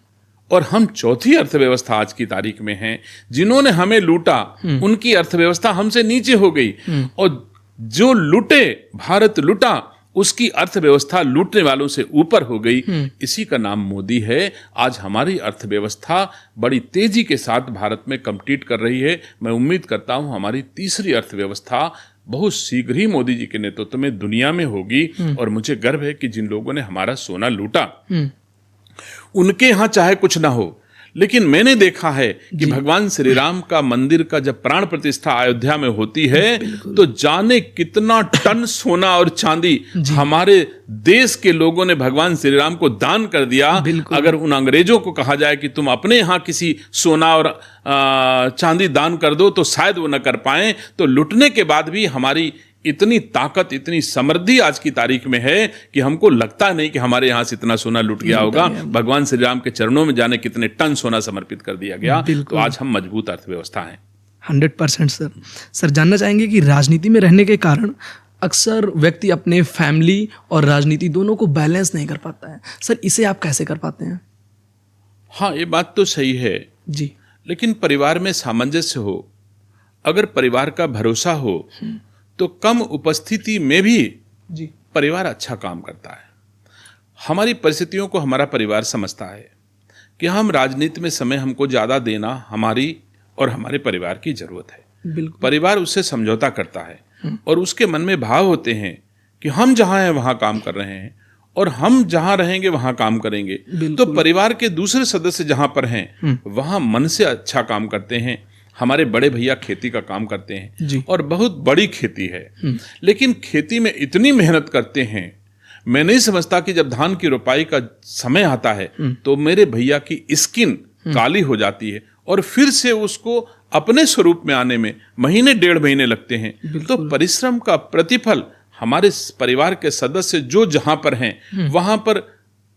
B: और हम 4थी अर्थव्यवस्था आज की तारीख में हैं। जिन्होंने हमें लूटा उनकी अर्थव्यवस्था हमसे नीचे हो गई, और जो लूटे, भारत लूटा, उसकी अर्थव्यवस्था लूटने वालों से ऊपर हो गई। इसी का नाम मोदी है। आज हमारी अर्थव्यवस्था बड़ी तेजी के साथ भारत में कम्पीट कर रही है। मैं उम्मीद करता हूं हमारी तीसरी अर्थव्यवस्था बहुत शीघ्र ही मोदी जी के नेतृत्व में दुनिया में होगी। और मुझे गर्व है कि जिन लोगों ने हमारा सोना लूटा उनके यहां चाहे कुछ ना हो, लेकिन मैंने देखा है कि भगवान श्री राम का मंदिर का जब प्राण प्रतिष्ठा अयोध्या में होती है तो जाने कितना टन सोना और चांदी हमारे देश के लोगों ने भगवान श्री राम को दान कर दिया। अगर उन अंग्रेजों को कहा जाए कि तुम अपने यहाँ किसी सोना और चांदी दान कर दो तो शायद वो न कर पाए। तो लुटने के बाद भी हमारी इतनी ताकत, इतनी समृद्धि आज की तारीख में है कि हमको लगता नहीं कि हमारे यहाँ से इतना सोना लुट गया होगा। भगवान श्री राम के चरणों में जाने कितने टन सोना समर्पित कर दिया गया। तो आज हम मजबूत अर्थव्यवस्था हैं।
A: 100% सर। सर, जानना चाहेंगे कि राजनीति में रहने के कारण अक्सर व्यक्ति अपने फैमिली और राजनीति दोनों को बैलेंस नहीं कर पाता है। सर, इसे आप कैसे कर पाते हैं?
B: हाँ, ये बात तो सही है
A: जी,
B: लेकिन परिवार में सामंजस्य हो, अगर परिवार का भरोसा हो तो कम उपस्थिति में भी
A: जी
B: परिवार अच्छा काम करता है। हमारी परिस्थितियों को हमारा परिवार समझता है कि हम राजनीति में समय हमको ज़्यादा देना हमारी और हमारे परिवार की जरूरत है।
A: बिल्कुल।
B: परिवार उससे समझौता करता है और उसके मन में भाव होते हैं कि हम जहाँ हैं वहाँ काम कर रहे हैं और हम जहाँ रहेंगे वहाँ काम करेंगे। तो परिवार के दूसरे सदस्य जहाँ पर हैं वहाँ मन से अच्छा काम करते हैं। हमारे बड़े भैया खेती का काम करते हैं और बहुत बड़ी खेती है, लेकिन खेती में इतनी मेहनत करते हैं। मैं नहीं समझता कि जब धान की रोपाई का समय आता है तो मेरे भैया की स्किन काली हो जाती है और फिर से उसको अपने स्वरूप में आने में महीने 1.5 महीने लगते हैं। तो परिश्रम का प्रतिफल हमारे परिवार के सदस्य जो जहां पर हैं वहां पर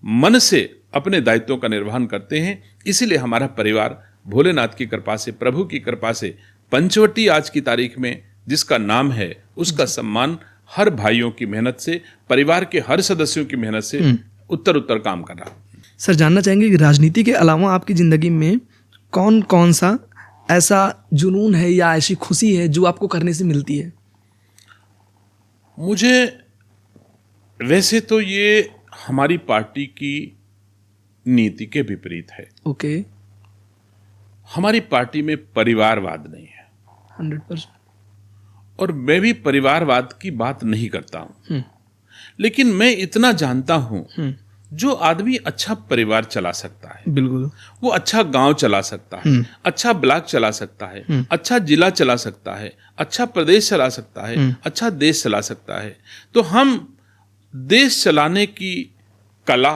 B: मन से अपने दायित्वों का निर्वहन करते हैं। इसीलिए हमारा परिवार भोलेनाथ की कृपा से, प्रभु की कृपा से, पंचवटी आज की तारीख में जिसका नाम है उसका सम्मान हर भाइयों की मेहनत से, परिवार के हर सदस्यों की मेहनत से उत्तर काम कर रहा।
A: सर, जानना चाहेंगे कि राजनीति के अलावा आपकी जिंदगी में कौन कौन सा ऐसा जुनून है या ऐसी खुशी है जो आपको करने से मिलती है?
B: मुझे वैसे तो ये हमारी पार्टी की नीति के विपरीत है।
A: ओके।
B: हमारी पार्टी में परिवारवाद नहीं है।
A: 100%।
B: और मैं भी परिवारवाद की बात नहीं करता हूं, लेकिन मैं इतना जानता हूं जो आदमी अच्छा परिवार चला सकता है,
A: बिल्कुल,
B: वो अच्छा गांव चला सकता है, अच्छा ब्लॉक चला सकता है, अच्छा जिला चला सकता है, अच्छा प्रदेश चला सकता है, अच्छा देश चला सकता है। तो हम देश चलाने की कला,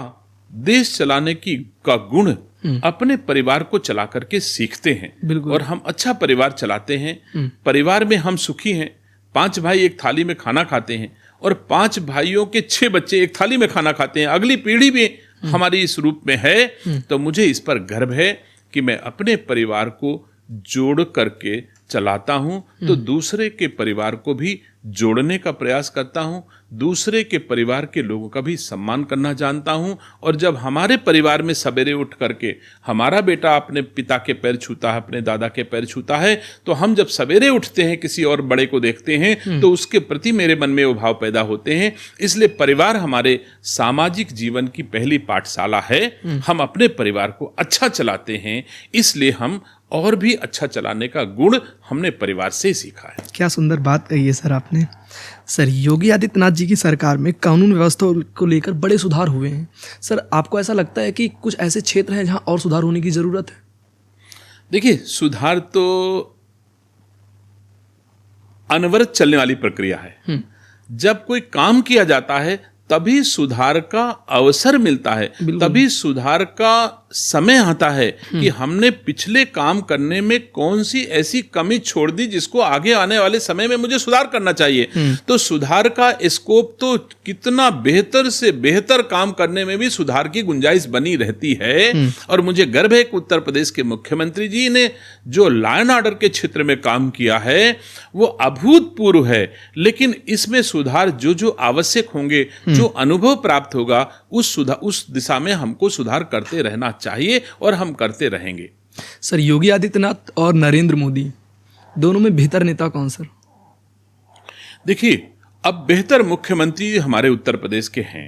B: देश चलाने की का गुण अपने परिवार को चला करके सीखते हैं और हम अच्छा परिवार चलाते हैं। परिवार में हम सुखी हैं। 5 भाई एक थाली में खाना खाते हैं और 5 भाइयों के 6 बच्चे एक थाली में खाना खाते हैं। अगली पीढ़ी भी हमारी इस रूप में है। तो मुझे इस पर गर्व है कि मैं अपने परिवार को जोड़ करके चलाता हूं, तो दूसरे के परिवार को भी जोड़ने का प्रयास करता हूं, दूसरे के परिवार के लोगों का भी सम्मान करना जानता हूं। और जब हमारे परिवार में सवेरे उठ करके हमारा बेटा अपने पिता के पैर छूता है, अपने दादा के पैर छूता है, तो हम जब सवेरे उठते हैं किसी और बड़े को देखते हैं तो उसके प्रति मेरे मन में वो भाव पैदा होते हैं। इसलिए परिवार हमारे सामाजिक जीवन की पहली पाठशाला है। हम अपने परिवार को अच्छा चलाते हैं, इसलिए हम और भी अच्छा चलाने का गुण हमने परिवार से ही सीखा है।
A: क्या सुंदर बात कही है सर आपने। सर, योगी आदित्यनाथ जी की सरकार में कानून व्यवस्था को लेकर बड़े सुधार हुए हैं। सर, आपको ऐसा लगता है कि कुछ ऐसे क्षेत्र हैं जहां और सुधार होने की ज़रूरत है?
B: देखिए, सुधार तो अनवरत चलने वाली प्रक्रिया है। जब कोई काम किया जाता है तभी सुधार का अवसर मिलता है, तभी सुधार का समय आता है कि हमने पिछले काम करने में कौन सी ऐसी कमी छोड़ दी जिसको आगे आने वाले समय में मुझे सुधार करना चाहिए। तो सुधार का स्कोप तो कितना बेहतर से बेहतर काम करने में भी सुधार की गुंजाइश बनी रहती है। और मुझे गर्व है कि उत्तर प्रदेश के मुख्यमंत्री जी ने जो लॉ एंड ऑर्डर के क्षेत्र में काम किया है वो अभूतपूर्व है। लेकिन इसमें सुधार जो जो आवश्यक होंगे, जो अनुभव प्राप्त होगा, उस दिशा में हमको सुधार करते रहना चाहिए और हम करते रहेंगे।
A: सर, योगी आदित्यनाथ और नरेंद्र मोदी दोनों में बेहतर नेता कौन सर?
B: देखिए, अब बेहतर मुख्यमंत्री हमारे उत्तर प्रदेश के हैं,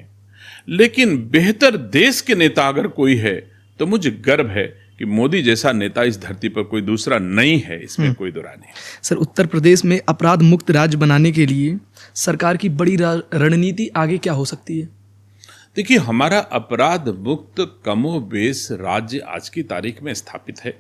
B: लेकिन बेहतर देश के नेता अगर कोई है तो मुझे गर्व है कि मोदी जैसा नेता इस धरती पर कोई दूसरा नहीं है, इसमें कोई दो राय नहीं।
A: सर, उत्तर प्रदेश में अपराध मुक्त राज्य बनाने के लिए सरकार की बड़ी रणनीति आगे क्या हो सकती है?
B: देखिए, हमारा अपराध मुक्त कमोबेश राज्य आज की तारीख में स्थापित है।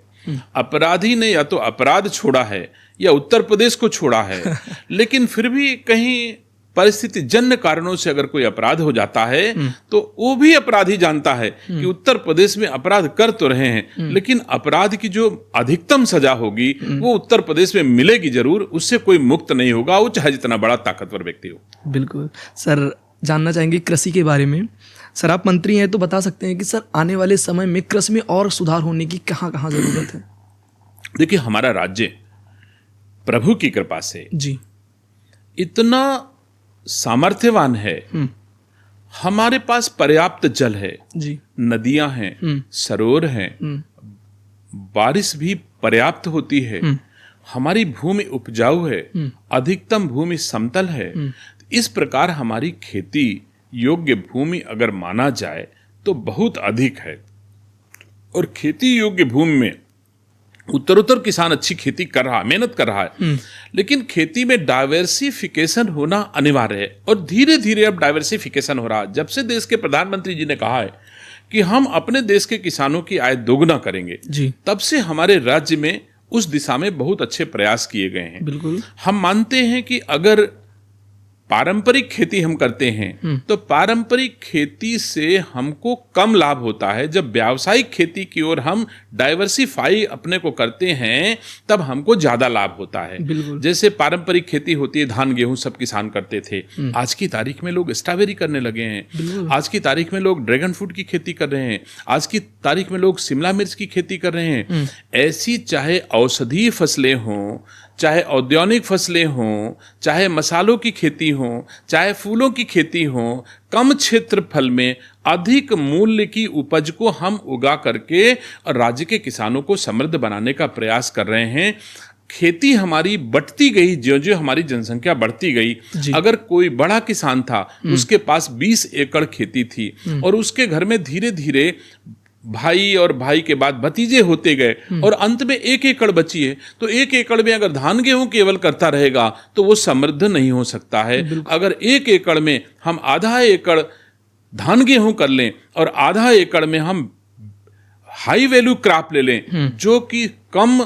B: अपराधी ने या तो अपराध छोड़ा है या उत्तर प्रदेश को छोड़ा है, लेकिन फिर भी कहीं परिस्थिति जन्य कारणों से अगर कोई अपराध हो जाता है तो वो भी अपराधी जानता है कि उत्तर प्रदेश में अपराध कर तो रहे हैं, लेकिन अपराध की जो अधिकतम सजा होगी वो उत्तर प्रदेश में मिलेगी जरूर, उससे कोई मुक्त नहीं होगा, वो चाहे जितना बड़ा ताकतवर व्यक्ति हो।
A: बिल्कुल सर, जानना चाहेंगे कृषि के बारे में। सर, आप मंत्री हैं तो बता सकते हैं कि सर आने वाले समय में कृषि में और सुधार होने की कहाँ कहाँ जरूरत है?
B: देखिए, हमारा राज्य प्रभु की कृपा से
A: जी
B: इतना सामर्थ्यवान है। हमारे पास पर्याप्त जल है
A: जी,
B: नदियां हैं, सरोवर हैं, बारिश भी पर्याप्त होती है, हमारी भूमि उपजाऊ है, अधिकतम भूमि समतल है। इस प्रकार हमारी खेती योग्य भूमि अगर माना जाए तो बहुत अधिक है। और खेती योग्य भूमि में उत्तरोत्तर किसान अच्छी खेती कर रहा है, मेहनत कर रहा है, लेकिन खेती में डाइवर्सिफिकेशन होना अनिवार्य है। और धीरे धीरे अब डाइवर्सिफिकेशन हो रहा है। जब से देश के प्रधानमंत्री जी ने कहा है कि हम अपने देश के किसानों की आय दोगुना करेंगे
A: जी,
B: तब से हमारे राज्य में उस दिशा में बहुत अच्छे प्रयास किए गए हैं।
A: बिल्कुल।
B: हम मानते हैं कि अगर पारंपरिक खेती हम करते हैं तो पारंपरिक खेती से हमको कम लाभ होता है। जब व्यावसायिक खेती की ओर हम डाइवर्सिफाई अपने को करते हैं तब हमको ज्यादा लाभ होता है। जैसे पारंपरिक खेती होती है, धान गेहूं सब किसान करते थे, आज की तारीख में लोग स्ट्रॉबेरी करने लगे हैं, आज की तारीख में लोग ड्रैगन फ्रूट की खेती कर रहे हैं, आज की तारीख में लोग शिमला मिर्च की खेती कर रहे हैं। ऐसी चाहे औषधीय फसलें हों, चाहे औद्योगिक फसलें हों, चाहे मसालों की खेती हो, चाहे फूलों की खेती हो, कम क्षेत्रफल में अधिक मूल्य की उपज को हम उगा करके और राज्य के किसानों को समृद्ध बनाने का प्रयास कर रहे हैं। खेती हमारी बढ़ती गई, जो जो हमारी जनसंख्या बढ़ती गई। अगर कोई बड़ा किसान था, उसके पास 20 एकड़ खेती थी और उसके घर में धीरे धीरे भाई और भाई के बाद भतीजे होते गए और अंत में 1 एकड़ बची है, तो 1 एकड़ में अगर धान गेहूं केवल करता रहेगा तो वो समृद्ध नहीं हो सकता है। अगर 1 एकड़ में हम आधा एकड़ धान गेहूं कर लें और आधा एकड़ में हम हाई वैल्यू क्रॉप ले लें जो कि कम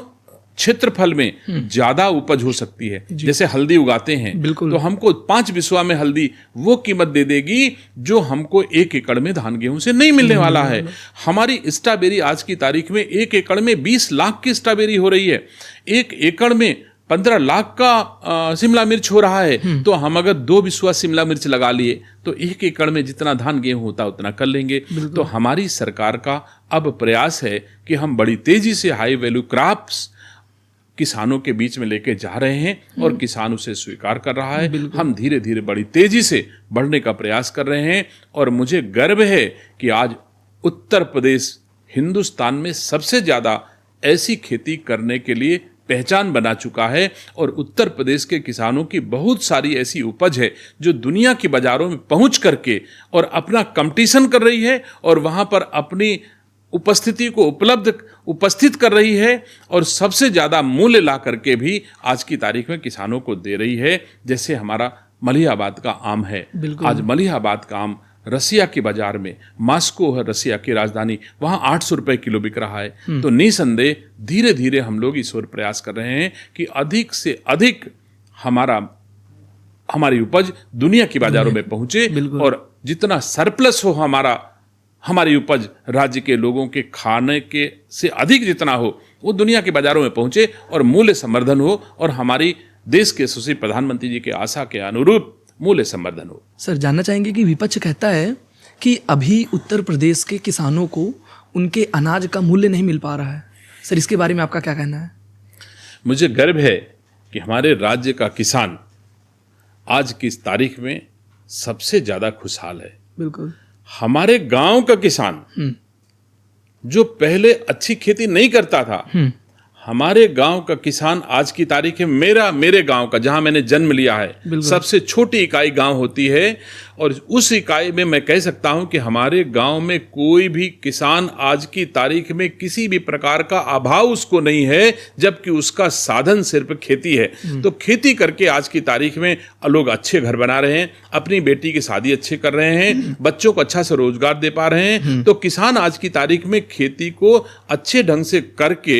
B: क्षेत्रफल में ज्यादा उपज हो सकती है, जैसे हल्दी उगाते हैं, तो हमको 5 बिस्वा में हल्दी वो कीमत दे देगी जो हमको 1 एकड़ में धान गेहूं से नहीं मिलने वाला है। हमारी स्ट्रॉबेरी आज की तारीख में 1 एकड़ में 20 लाख की स्ट्रॉबेरी हो रही है, 1 एकड़ में 15 लाख का शिमला मिर्च हो रहा है। तो हम अगर 2 बिस्वा शिमला मिर्च लगा लिए तो 1 एकड़ में जितना धान गेहूं होता है उतना कर लेंगे। तो हमारी सरकार का अब प्रयास है कि हम बड़ी तेजी से हाई वैल्यू क्रॉप्स किसानों के बीच में लेके जा रहे हैं और किसान उसे स्वीकार कर रहा है। हम धीरे धीरे बड़ी तेजी से बढ़ने का प्रयास कर रहे हैं और मुझे गर्व है कि आज उत्तर प्रदेश हिंदुस्तान में सबसे ज्यादा ऐसी खेती करने के लिए पहचान बना चुका है और उत्तर प्रदेश के किसानों की बहुत सारी ऐसी उपज है जो दुनिया की बाजारों में पहुंच करके और अपना कंपटीशन कर रही है और वहां पर अपनी उपस्थिति को उपस्थित कर रही है और सबसे ज्यादा मूल्य ला करके भी आज की तारीख में किसानों को दे रही है। जैसे हमारा मलिहाबाद का आम है, आज मलिहाबाद का आम रसिया के बाजार में, मास्को है रसिया की राजधानी, वहां 800 रुपए किलो बिक रहा है। तो निसंदेह धीरे धीरे हम लोग इस ओर प्रयास कर रहे हैं कि अधिक से अधिक हमारी उपज दुनिया की बाजारों में पहुंचे और जितना सरप्लस हो हमारी उपज राज्य के लोगों के खाने के से अधिक जितना हो वो दुनिया के बाजारों में पहुंचे और मूल्य संवर्धन हो और हमारी देश के यशस्वी प्रधानमंत्री जी के आशा के अनुरूप मूल्य संवर्धन हो।
A: सर, जानना चाहेंगे कि विपक्ष कहता है कि अभी उत्तर प्रदेश के किसानों को उनके अनाज का मूल्य नहीं मिल पा रहा है। सर, इसके बारे में आपका क्या कहना है?
B: मुझे गर्व है कि हमारे राज्य का किसान आज की इस तारीख में सबसे ज्यादा खुशहाल है।
A: बिल्कुल।
B: हमारे गांव का किसान जो पहले अच्छी खेती नहीं करता था, हमारे गांव का किसान आज की तारीख में मेरे गांव का, जहां मैंने जन्म लिया है, सबसे छोटी इकाई गांव होती है और उस इकाई में मैं कह सकता हूं कि हमारे गांव में कोई भी किसान आज की तारीख में किसी भी प्रकार का अभाव उसको नहीं है, जबकि उसका साधन सिर्फ खेती है। तो खेती करके आज की तारीख में लोग अच्छे घर बना रहे हैं, अपनी बेटी की शादी अच्छे कर रहे हैं, बच्चों को अच्छा से रोजगार दे पा रहे हैं। तो किसान आज की तारीख में खेती को अच्छे ढंग से करके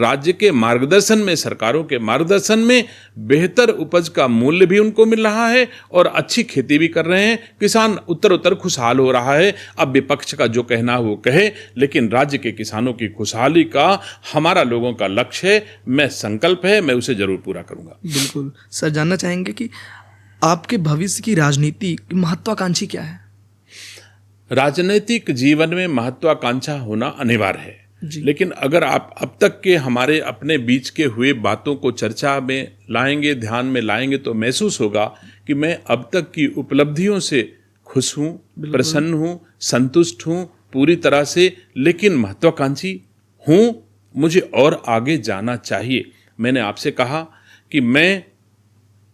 B: राज्य के मार्गदर्शन में, सरकारों के मार्गदर्शन में बेहतर उपज का मूल्य भी उनको मिल रहा है और अच्छी खेती भी कर रहे हैं। किसान उत्तर खुशहाल हो रहा है। अब विपक्ष का जो कहना है वो कहे, लेकिन राज्य के किसानों की खुशहाली का हमारा लोगों का लक्ष्य है, मैं संकल्प है, मैं उसे जरूर पूरा करूंगा।
A: बिल्कुल। सर, जानना चाहेंगे कि आपके भविष्य की राजनीति की महत्वाकांक्षी क्या है?
B: राजनीतिक जीवन में महत्वाकांक्षा होना अनिवार्य है, लेकिन अगर आप अब तक के हमारे अपने बीच के हुए बातों को चर्चा में लाएंगे, ध्यान में लाएंगे, तो महसूस होगा कि मैं अब तक की उपलब्धियों से खुश हूँ, प्रसन्न हूँ, संतुष्ट हूँ पूरी तरह से, लेकिन महत्वाकांक्षी हूँ। मुझे और आगे जाना चाहिए। मैंने आपसे कहा कि मैं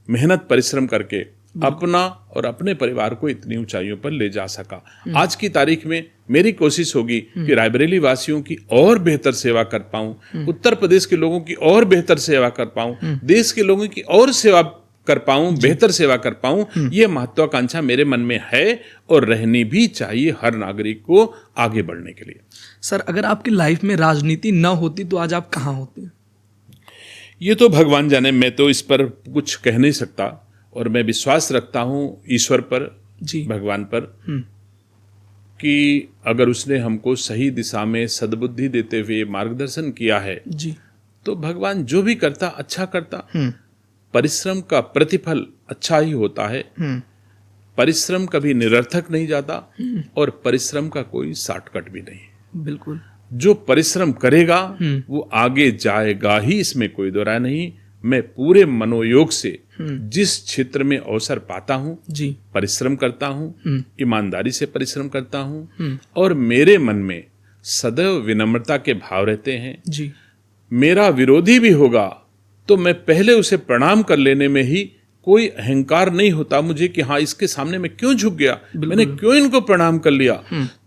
B: मेहनत परिश्रम करके अपना और अपने परिवार को इतनी ऊंचाइयों पर ले जा सका। आज की तारीख में मेरी कोशिश होगी कि रायबरेली वासियों की और बेहतर सेवा कर पाऊं, उत्तर प्रदेश के लोगों की और बेहतर सेवा कर पाऊं, देश के लोगों की और सेवा कर पाऊं, बेहतर सेवा कर पाऊं। ये महत्वाकांक्षा मेरे मन में है और रहनी भी चाहिए हर नागरिक को आगे बढ़ने के लिए।
A: सर, अगर आपकी लाइफ में राजनीति न होती तो आज आप कहाँ होते?
B: ये तो भगवान जाने, मैं तो इस पर कुछ कह नहीं सकता और मैं विश्वास रखता हूं ईश्वर पर जी, भगवान पर, कि अगर उसने हमको सही दिशा में सद्बुद्धि देते हुए मार्गदर्शन किया है जी, तो भगवान जो भी करता अच्छा करता। परिश्रम का प्रतिफल अच्छा ही होता है। परिश्रम कभी निरर्थक नहीं जाता और परिश्रम का कोई शॉर्टकट भी नहीं। बिल्कुल। जो परिश्रम करेगा वो आगे जाएगा ही, इसमें कोई दो राय नहीं। मैं पूरे मनोयोग से जिस क्षेत्र में अवसर पाता हूं जी, परिश्रम करता हूं, ईमानदारी से परिश्रम करता हूं और मेरे मन में सदैव विनम्रता के भाव रहते हैं जी। मेरा विरोधी भी होगा तो मैं पहले उसे प्रणाम कर लेने में ही कोई अहंकार नहीं होता मुझे कि हाँ, इसके सामने मैं क्यों झुक गया, मैंने क्यों इनको प्रणाम कर लिया।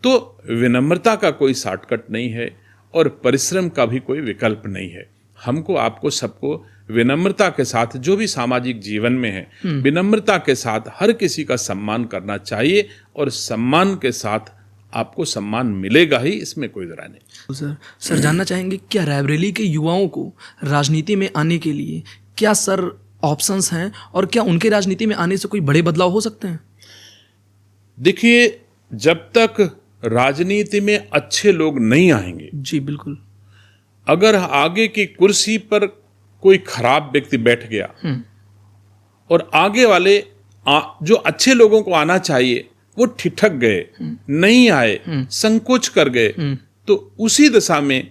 B: तो विनम्रता का कोई शॉर्टकट नहीं है और परिश्रम का भी कोई विकल्प नहीं है। हमको, आपको, सबको विनम्रता के साथ, जो भी सामाजिक जीवन में है, विनम्रता के साथ हर किसी का सम्मान करना चाहिए और सम्मान के साथ आपको सम्मान मिलेगा ही, इसमें कोई दरार नहीं।
A: सर, जानना चाहेंगे क्या रायबरेली के युवाओं को राजनीति में आने के लिए क्या सर ऑप्शंस हैं और क्या उनके राजनीति में आने से कोई बड़े बदलाव हो सकते हैं?
B: देखिए, जब तक राजनीति में अच्छे लोग नहीं आएंगे
A: जी, बिल्कुल,
B: अगर आगे की कुर्सी पर कोई खराब व्यक्ति बैठ गया और आगे वाले जो अच्छे लोगों को आना चाहिए वो ठिठक गए, नहीं आए, संकोच कर गए, तो उसी दिशा में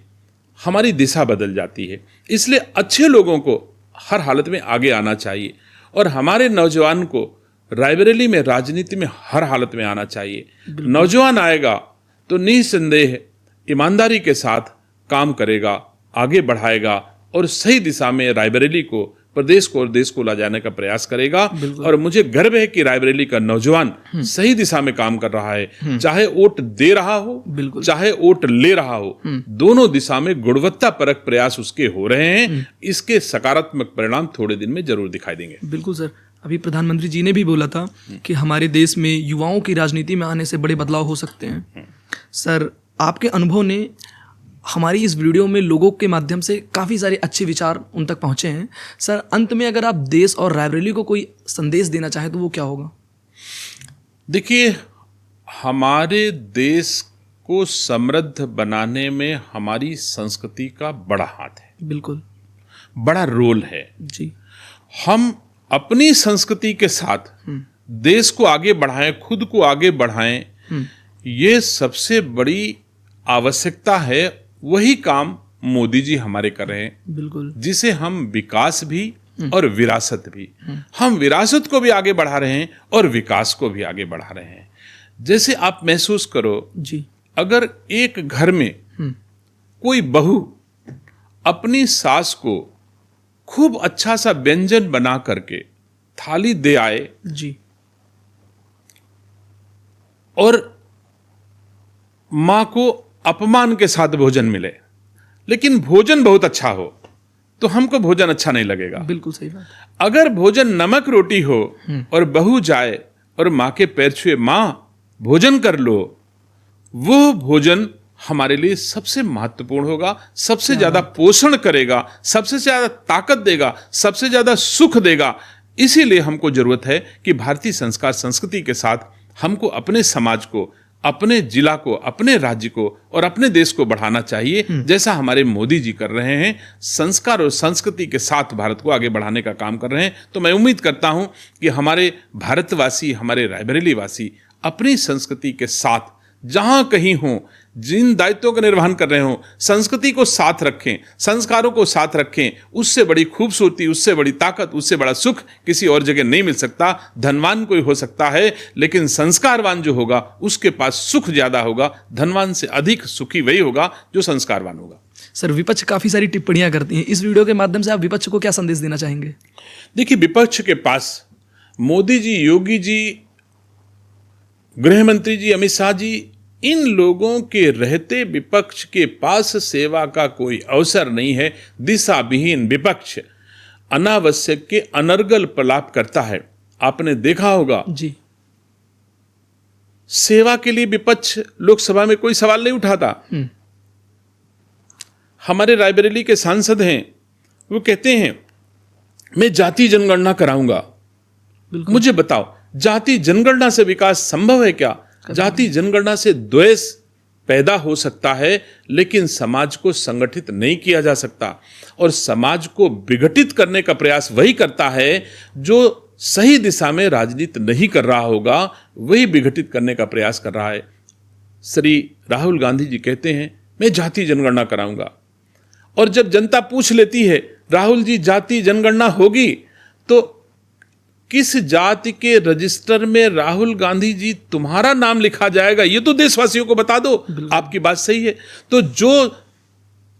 B: हमारी दिशा बदल जाती है। इसलिए अच्छे लोगों को हर हालत में आगे आना चाहिए और हमारे नौजवान को रायबरेली में राजनीति में हर हालत में आना चाहिए। नौजवान आएगा तो निसंदेह ईमानदारी के साथ काम करेगा, आगे बढ़ाएगा और सही दिशा में रायबरेली को, प्रदेश को और देश को ला जाने का प्रयास करेगा। और मुझे गर्व है कि रायबरेली का नौजवान सही दिशा में काम कर रहा है, चाहे वोट दे रहा हो, चाहे वोट ले रहा हो, दोनों दिशा में गुणवत्ता परक प्रयास उसके हो रहे हैं। इसके सकारात्मक परिणाम थोड़े दिन में जरूर दिखाई देंगे।
A: बिल्कुल सर, अभी प्रधानमंत्री जी ने भी बोला था कि हमारे देश में युवाओं की राजनीति में आने से बड़े बदलाव हो सकते हैं। सर, आपके अनुभव ने हमारी इस वीडियो में लोगों के माध्यम से काफ़ी सारे अच्छे विचार उन तक पहुँचे हैं। सर, अंत में अगर आप देश और रायबरेली को कोई संदेश देना चाहें तो वो क्या होगा?
B: देखिए, हमारे देश को समृद्ध बनाने में हमारी संस्कृति का बड़ा हाथ है,
A: बिल्कुल,
B: बड़ा रोल है।
A: जी।
B: हम अपनी संस्कृति के साथ देश को आगे बढ़ाएं, खुद को आगे बढ़ाएं, ये सबसे बड़ी आवश्यकता है। वही काम मोदी जी हमारे कर रहे हैं,
A: बिल्कुल,
B: जिसे हम विकास भी और विरासत भी, हम विरासत को भी आगे बढ़ा रहे हैं और विकास को भी आगे बढ़ा रहे हैं। जैसे आप महसूस करो
A: जी,
B: अगर एक घर में कोई बहू अपनी सास को खूब अच्छा सा व्यंजन बना करके थाली दे आए
A: जी,
B: और मां को अपमान के साथ भोजन मिले, लेकिन भोजन बहुत अच्छा हो, तो हमको भोजन अच्छा नहीं लगेगा।
A: बिल्कुल सही बात।
B: अगर भोजन नमक रोटी हो और बहू जाए और मां के पैर छुए, मां भोजन कर लो, वो भोजन हमारे लिए सबसे महत्वपूर्ण होगा, सबसे ज्यादा पोषण करेगा, सबसे ज्यादा ताकत देगा, सबसे ज्यादा सुख देगा। इसीलिए हमको जरूरत है कि भारतीय संस्कार संस्कृति के साथ हमको अपने समाज को, अपने जिला को, अपने राज्य को और अपने देश को बढ़ाना चाहिए, जैसा हमारे मोदी जी कर रहे हैं। संस्कार और संस्कृति के साथ भारत को आगे बढ़ाने का काम कर रहे हैं। तो मैं उम्मीद करता हूं कि हमारे भारतवासी, हमारे रायबरेली वासी अपनी संस्कृति के साथ जहां कहीं हों, जिन दायित्वों का निर्वहन कर रहे हों, संस्कृति को साथ रखें, संस्कारों को साथ रखें। उससे बड़ी खूबसूरती, उससे बड़ी ताकत, उससे बड़ा सुख किसी और जगह नहीं मिल सकता। धनवान कोई हो सकता है, लेकिन संस्कारवान जो होगा उसके पास सुख ज्यादा होगा। धनवान से अधिक सुखी वही होगा जो संस्कारवान होगा।
A: सर, विपक्ष काफ़ी सारी टिप्पणियां करती हैं। इस वीडियो के माध्यम से आप विपक्ष को क्या संदेश देना चाहेंगे?
B: देखिए, विपक्ष के पास मोदी जी, योगी जी, गृह मंत्री जी, अमित शाह जी, इन लोगों के रहते विपक्ष के पास सेवा का कोई अवसर नहीं है। दिशा विहीन विपक्ष अनावश्यक के अनर्गल प्रलाप करता है। आपने देखा होगा
A: जी,
B: सेवा के लिए विपक्ष लोकसभा में कोई सवाल नहीं उठाता। हमारे रायबरेली के सांसद हैं, वो कहते हैं मैं जाति जनगणना कराऊंगा। मुझे बताओ, जाति जनगणना से विकास संभव है क्या? जाति जनगणना से द्वेष पैदा हो सकता है, लेकिन समाज को संगठित नहीं किया जा सकता। और समाज को विघटित करने का प्रयास वही करता है जो सही दिशा में राजनीति नहीं कर रहा होगा, वही विघटित करने का प्रयास कर रहा है। श्री राहुल गांधी जी कहते हैं मैं जाति जनगणना कराऊंगा, और जब जनता पूछ लेती है राहुल जी जाति जनगणना होगी तो किस जाति के रजिस्टर में राहुल गांधी जी तुम्हारा नाम लिखा जाएगा, ये तो देशवासियों को बता दो। आपकी बात सही है। तो जो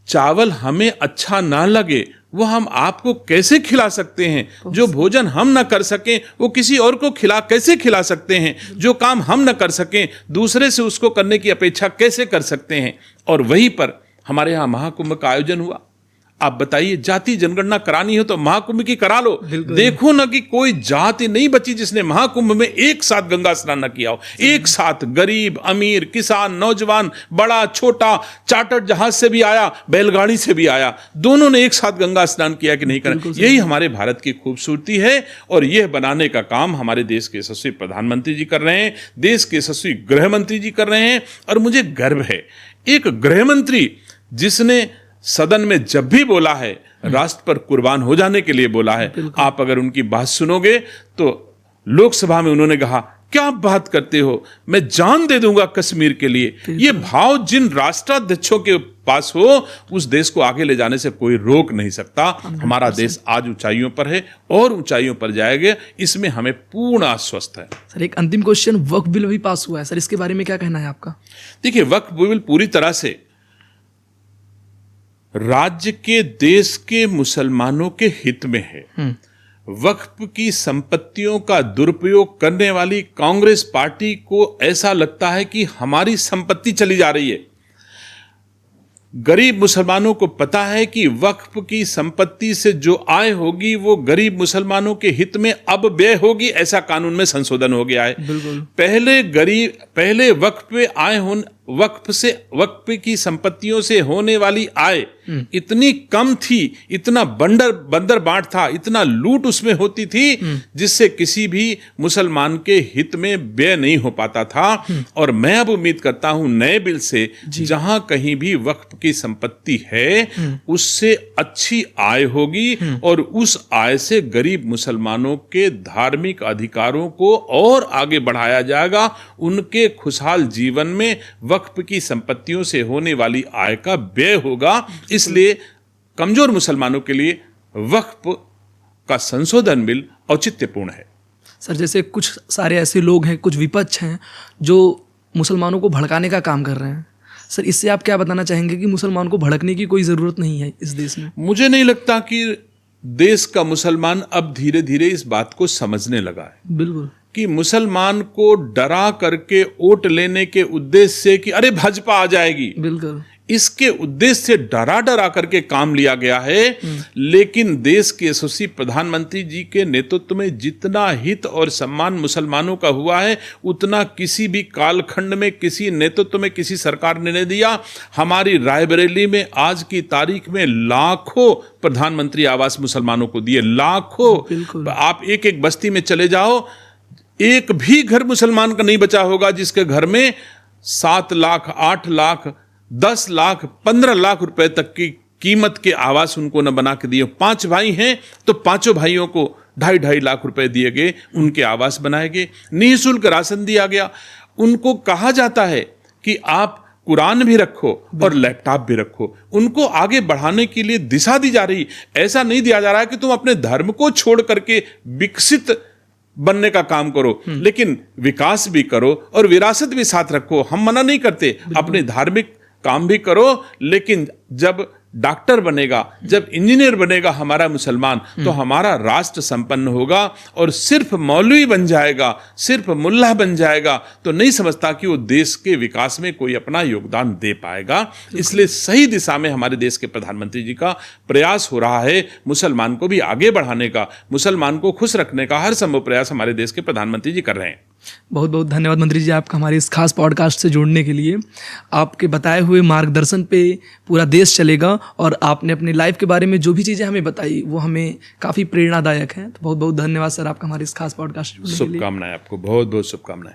B: चावल हमें अच्छा ना लगे वो हम आपको कैसे खिला सकते हैं? जो भोजन हम ना कर सकें वो किसी और को कैसे खिला सकते हैं? जो काम हम ना कर सकें दूसरे से उसको करने की अपेक्षा कैसे कर सकते हैं? और वहीं पर हमारे यहाँ महाकुंभ का आयोजन हुआ। आप बताइए, जाति जनगणना करानी हो तो महाकुंभ की करा लो। देखो ना कि कोई जाति नहीं बची जिसने महाकुंभ में एक साथ गंगा स्नान न किया हो। एक साथ गरीब, अमीर, किसान, नौजवान, बड़ा छोटा, चार्टर्ड जहाज से भी आया, बैलगाड़ी से भी आया, दोनों ने एक साथ गंगा स्नान किया कि नहीं करा। यही हमारे भारत की खूबसूरती है, और यह बनाने का काम हमारे देश के यशस्वी प्रधानमंत्री जी कर रहे हैं, देश के यशस्वी गृह मंत्री जी कर रहे हैं। और मुझे गर्व है, एक गृह मंत्री जिसने सदन में जब भी बोला है राष्ट्र पर कुर्बान हो जाने के लिए बोला है। आप अगर उनकी बात सुनोगे तो लोकसभा में उन्होंने कहा क्या बात करते हो, मैं जान दे दूंगा कश्मीर के लिए। ये भाव जिन राष्ट्राध्यक्षों के पास हो उस देश को आगे ले जाने से कोई रोक नहीं सकता। हमारा देश आज ऊंचाइयों पर है और ऊंचाइयों पर जाएगा, इसमें हमें पूर्ण आश्वस्त है।
A: सर, एक अंतिम क्वेश्चन, वक्फ बिल भी पास हुआ है सर, इसके बारे में क्या कहना है आपका?
B: देखिए, वक्फ बिल पूरी तरह से राज्य के, देश के मुसलमानों के हित में है। वक्फ की संपत्तियों का दुरुपयोग करने वाली कांग्रेस पार्टी को ऐसा लगता है कि हमारी संपत्ति चली जा रही है। गरीब मुसलमानों को पता है कि वक्फ की संपत्ति से जो आय होगी वो गरीब मुसलमानों के हित में अब व्यय होगी, ऐसा कानून में संशोधन हो गया है। पहले वक्फ पे वक्फ की संपत्तियों से होने वाली आय इतनी कम थी, इतना बंदर बाट था, इतना लूट उसमें होती थी जिससे किसी भी मुसलमान के हित में व्यय नहीं हो पाता था। और मैं अब उम्मीद करता हूं नए बिल से जहां कहीं भी वक्फ की संपत्ति है उससे अच्छी आय होगी और उस आय से गरीब मुसलमानों के धार्मिक अधिकारों को और आगे बढ़ाया जाएगा। उनके खुशहाल जीवन में वक्फ की संपत्तियों से होने वाली आय का व्यय होगा। इसलिए कमजोर मुसलमानों के लिए वक्फ का संशोधन बिल औचित्यपूर्ण है।
A: सर, जैसे कुछ सारे ऐसे लोग हैं, कुछ विपक्ष हैं जो मुसलमानों को भड़काने का काम कर रहे हैं, सर इससे आप क्या बताना चाहेंगे कि मुसलमानों को भड़कने की कोई ज़रूरत नहीं है इस देश में?
B: मुझे नहीं लगता कि देश का मुसलमान अब धीरे धीरे इस बात को समझने लगा है।
A: बिल्कुल, कि
B: मुसलमान को डरा करके वोट लेने के उद्देश्य से कि अरे भाजपा आ जाएगी,
A: बिल्कुल,
B: इसके उद्देश्य से डरा करके काम लिया गया है। लेकिन देश के यशस्वी प्रधानमंत्री जी के नेतृत्व में जितना हित और सम्मान मुसलमानों का हुआ है उतना किसी भी कालखंड में किसी नेतृत्व में किसी सरकार ने नहीं दिया। हमारी रायबरेली में आज की तारीख में लाखों प्रधानमंत्री आवास मुसलमानों को दिए, लाखों। आप एक एक बस्ती में चले जाओ, एक भी घर मुसलमान का नहीं बचा होगा जिसके घर में 7 लाख, 8 लाख, 10 लाख, 15 लाख रुपए तक की कीमत के आवास उनको न बना के दिए। 5 भाई हैं तो 5 भाइयों को 2.5 लाख रुपए दिए गए, उनके आवास बनाए गए, निःशुल्क राशन दिया गया। उनको कहा जाता है कि आप कुरान भी रखो और लैपटॉप भी रखो। उनको आगे बढ़ाने के लिए दिशा दी जा रही। ऐसा नहीं दिया जा रहा है कि तुम अपने धर्म को छोड़ करके विकसित बनने का काम करो, लेकिन विकास भी करो और विरासत भी साथ रखो। हम मना नहीं करते, अपने धार्मिक काम भी करो, लेकिन जब डॉक्टर बनेगा, जब इंजीनियर बनेगा हमारा मुसलमान, तो हमारा राष्ट्र संपन्न होगा। और सिर्फ मौलवी बन जाएगा, सिर्फ मुल्ला बन जाएगा तो नहीं समझता कि वो देश के विकास में कोई अपना योगदान दे पाएगा। इसलिए सही दिशा में हमारे देश के प्रधानमंत्री जी का प्रयास हो रहा है मुसलमान को भी आगे बढ़ाने का, मुसलमान को खुश रखने का हर संभव प्रयास हमारे देश के प्रधानमंत्री जी कर रहे हैं।
A: बहुत बहुत धन्यवाद मंत्री जी आपका हमारे इस खास पॉडकास्ट से जुड़ने के लिए। आपके बताए हुए मार्गदर्शन पे पूरा देश चलेगा और आपने अपनी लाइफ के बारे में जो भी चीज़ें हमें बताई वो हमें काफ़ी प्रेरणादायक हैं। तो बहुत बहुत धन्यवाद सर आपका हमारे इस खास पॉडकास्ट से जुड़ने के लिए।
B: शुभकामनाएं आपको, बहुत बहुत शुभकामनाएं।